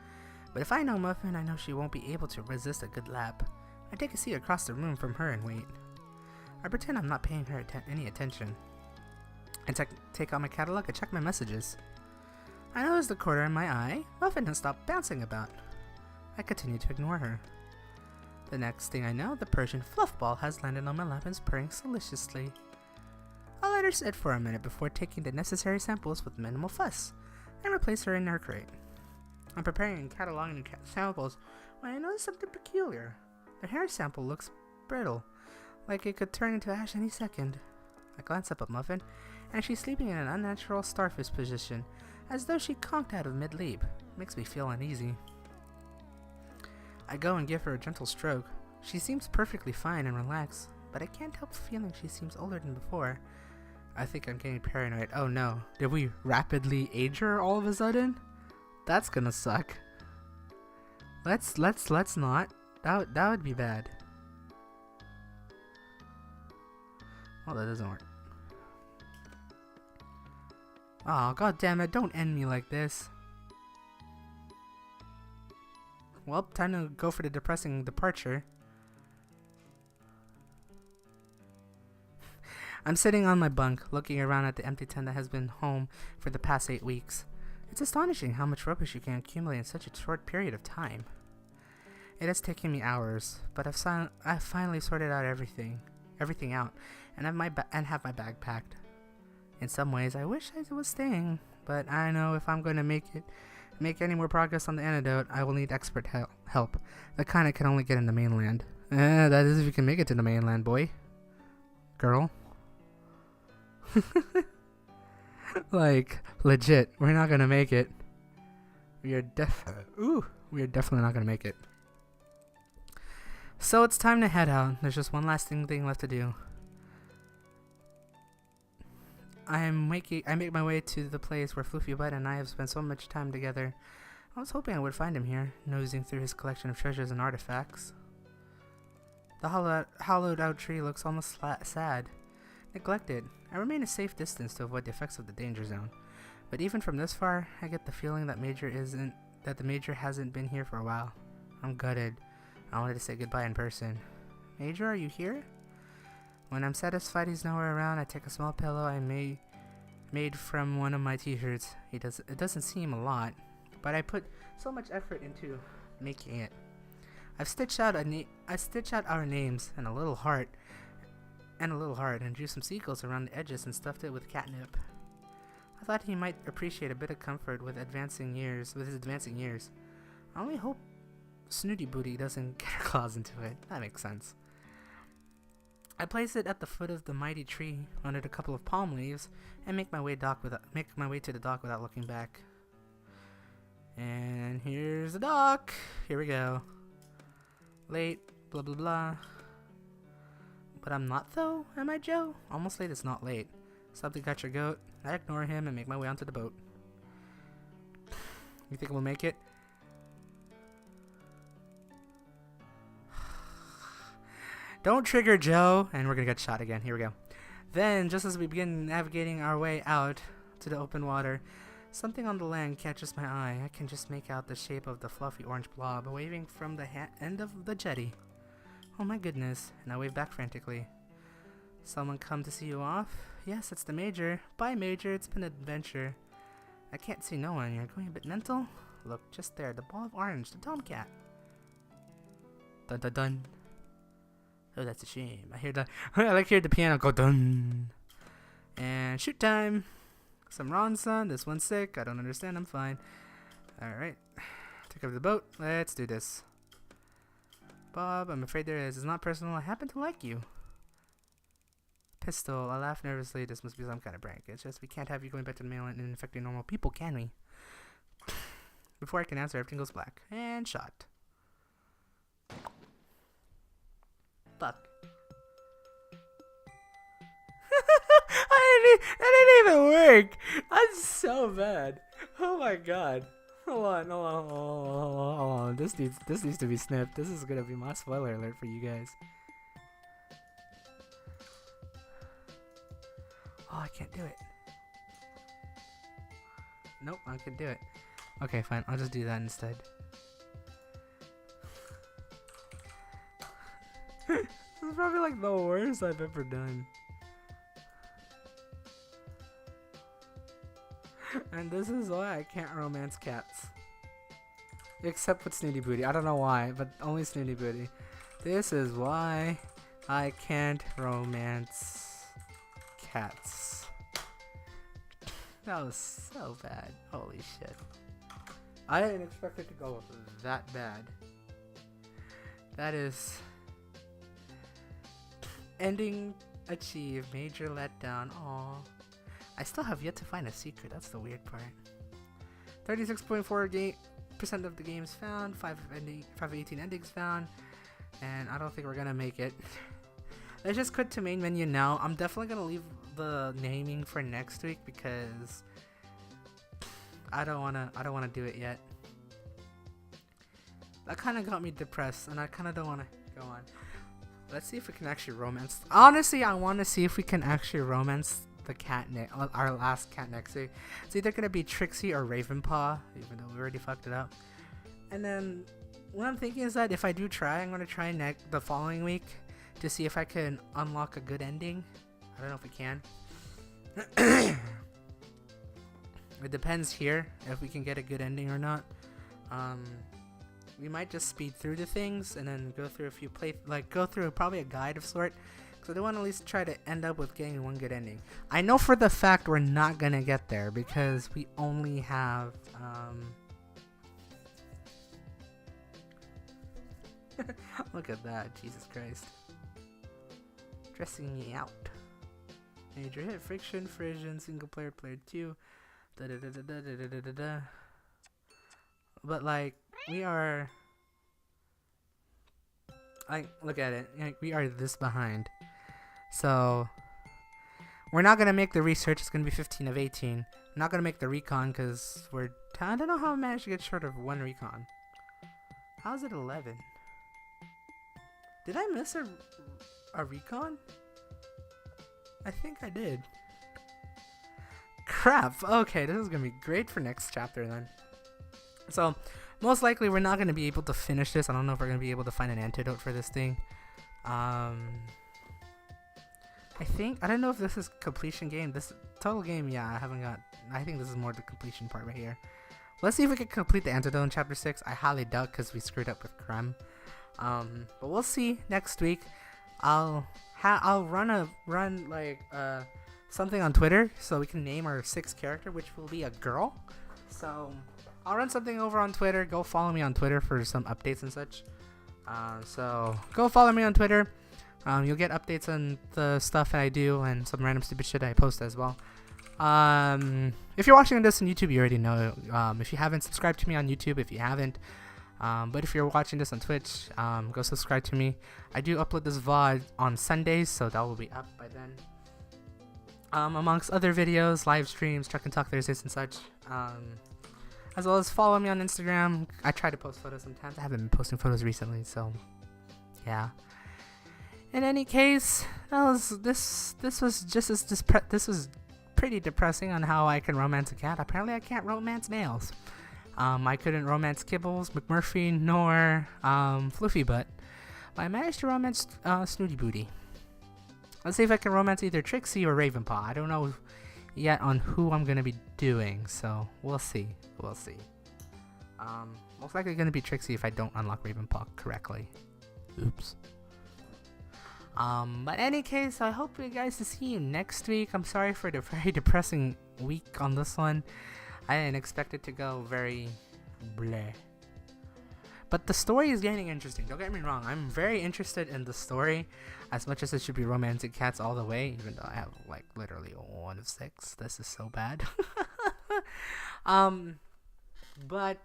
But if I know Muffin, I know she won't be able to resist a good lap. I take a seat across the room from her and wait. I pretend I'm not paying her any attention. I take out my catalog and check my messages. I notice the quarter in my eye. Muffin has stopped bouncing about. I continue to ignore her. The next thing I know, the Persian fluff ball has landed on my lap and is purring deliciously. I'll let her sit for a minute before taking the necessary samples with minimal fuss, and replace her in her crate. I'm preparing and cataloging the samples when I notice something peculiar. The hair sample looks brittle, like it could turn into ash any second. I glance up at Muffin, and she's sleeping in an unnatural starfish position, as though she conked out of mid-leap. Makes me feel uneasy. I go and give her a gentle stroke. She seems perfectly fine and relaxed, but I can't help feeling she seems older than before. I think I'm getting paranoid. Oh no, did we rapidly age her all of a sudden? That's gonna suck. Let's not. That would be bad. Oh, that doesn't work. Oh, god damn it, don't end me like this. Well, time to go for the depressing departure. I'm sitting on my bunk, looking around at the empty tent that has been home for the past 8 weeks. It's astonishing how much rubbish you can accumulate in such a short period of time. It has taken me hours, but I've finally sorted out everything out, and have my bag packed. In some ways, I wish I was staying, but I know if I'm going to make any more progress on the antidote, I will need expert help. The kind I can only get in the mainland. That is if you can make it to the mainland, boy. Girl. Like, legit, we're not gonna make it. We are definitely not gonna make it. So it's time to head out. There's just one last thing left to do. I make my way to the place where Floofy Butt and I have spent so much time together. I was hoping I would find him here, nosing through his collection of treasures and artifacts. The hollowed out tree looks almost sad. Neglected. I remain a safe distance to avoid the effects of the danger zone. But even from this far, I get the feeling that the Major hasn't been here for a while. I'm gutted. I wanted to say goodbye in person. Major, are you here? When I'm satisfied he's nowhere around, I take a small pillow I made from one of my t-shirts. It doesn't seem a lot, but I put so much effort into making it. I've stitched out our names and a little heart, and drew some seagulls around the edges and stuffed it with catnip. I thought he might appreciate a bit of comfort with his advancing years. I only hope Snooty Booty doesn't get her claws into it. That makes sense. I place it at the foot of the mighty tree, under a couple of palm leaves, and make my way to the dock without looking back. And here's the dock. Here we go. Late, blah blah blah. But I'm not though, am I, Joe? Almost late is not late. Stop to catch your goat. I ignore him and make my way onto the boat. You think we'll make it? Don't trigger, Joe! And we're gonna get shot again. Here we go. Then, just as we begin navigating our way out to the open water, something on the land catches my eye. I can just make out the shape of the fluffy orange blob waving from the end of the jetty. Oh my goodness, and I wave back frantically. Someone come to see you off? Yes, it's the Major. Bye, Major, it's been an adventure. I can't see no one. You're going a bit mental? Look, just there, the ball of orange, the tomcat. Dun dun dun. Oh, that's a shame. I like hear the piano go dun. And shoot time. Some wrong, son. This one's sick. I don't understand. I'm fine. Alright. Take over the boat. Let's do this. Bob, I'm afraid there is. It's not personal. I happen to like you. Pistol. I laugh nervously. This must be some kind of prank. It's just we can't have you going back to the mainland and infecting normal people, can we? Before I can answer, everything goes black. And shot. Fuck. That didn't even work. That's so bad. Oh my god. Hold on. This needs to be snipped. This is gonna be my spoiler alert for you guys. Oh, I can't do it. Nope, I can do it. Okay, fine. I'll just do that instead. This is probably like the worst I've ever done. And this is why I can't romance cats. Except with Snooty Booty. I don't know why, but only Snooty Booty. This is why I can't romance cats. That was so bad. Holy shit. I didn't expect it to go that bad. That is... Ending achieved. Major letdown. Aww. I still have yet to find a secret. That's the weird part. 36.4% of the games found. 5 of 18 endings found. And I don't think we're gonna make it. Let's just quit to main menu now. I'm definitely gonna leave the naming for next week because I don't wanna do it yet. That kind of got me depressed, and I kind of don't want to go on. Let's see if we can actually romance. Honestly, I want to see if we can actually romance the cat our last cat next week. It's either gonna be Trixie or Ravenpaw, even though we already fucked it up. And then what I'm thinking is that if I do try, I'm gonna try the following week to see if I can unlock a good ending. I don't know if we can. It depends here if we can get a good ending or not. We might just speed through the things and then go through a few go through probably a guide of sort. So they want to at least try to end up with getting one good ending. I know for the fact we're not gonna get there because we only have look at that, Jesus Christ. Dressing me out. Major hit, friction, single player, player 2. Da da da da da da da da da. But like, we are, like, look at it. Like, we are this behind. So we're not gonna make the research. It's gonna be 15 of 18. I'm not gonna make the recon because I don't know how I managed to get short of 1 recon. How's it 11? Did I miss a recon? I think I did. Crap. Okay, this is gonna be great for next chapter then. So most likely we're not gonna be able to finish this. I don't know if we're gonna be able to find an antidote for this thing. I don't know if this is completion game. This total game, yeah, I think this is more the completion part right here. Let's see if we can complete the antidote in chapter 6. I highly doubt because we screwed up with Krem. But we'll see next week. I'll run something on Twitter so we can name our 6th character, which will be a girl. So I'll run something over on Twitter. Go follow me on Twitter for some updates and such. So go follow me on Twitter. You'll get updates on the stuff that I do and some random stupid shit I post as well. If you're watching this on YouTube, you already know. If you haven't, subscribe to me on YouTube if you haven't. But if you're watching this on Twitch, go subscribe to me. I do upload this VOD on Sundays, so that will be up by then. Amongst other videos, live streams, Truck and Talk Thursdays and such. As well as follow me on Instagram. I try to post photos sometimes. I haven't been posting photos recently, so yeah. In any case, this was pretty depressing on how I can romance a cat. Apparently, I can't romance nails. I couldn't romance Kibbles, McMurphy, nor Fluffy Butt. But I managed to romance Snooty Booty. Let's see if I can romance either Trixie or Ravenpaw. I don't know yet on who I'm gonna be doing, so we'll see. We'll see. Most likely gonna be Trixie if I don't unlock Ravenpaw correctly. Oops. But in any case, I hope you guys to see you next week. I'm sorry for the very depressing week on this one. I didn't expect it to go very bleh. But the story is getting interesting. Don't get me wrong. I'm very interested in the story as much as it should be romantic cats all the way, even though I have like literally 1 of 6. This is so bad. But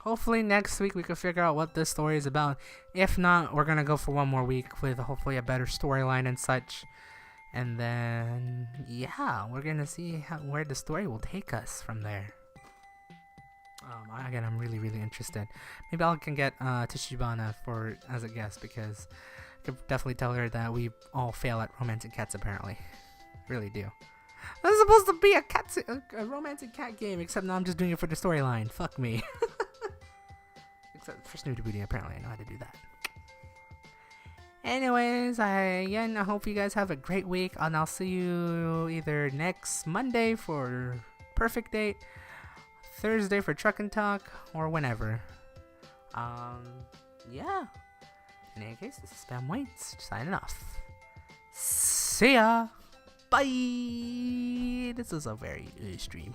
hopefully next week we can figure out what this story is about. If not, we're going to go for 1 more week with hopefully a better storyline and such. And then, yeah, we're going to see where the story will take us from there. Again, I'm really, really interested. Maybe I can get Tachibana as a guest because I could definitely tell her that we all fail at romantic cats apparently. Really do. This is supposed to be a romantic cat game, except now I'm just doing it for the storyline. Fuck me. Except for Snooty Booty, apparently I know how to do that. Anyways, I hope you guys have a great week, and I'll see you either next Monday for Purrfect Date, Thursday for Truck and Talk, or whenever. Yeah. In any case, this is Spam Waits, signing off. See ya! Bye! This is a very stream.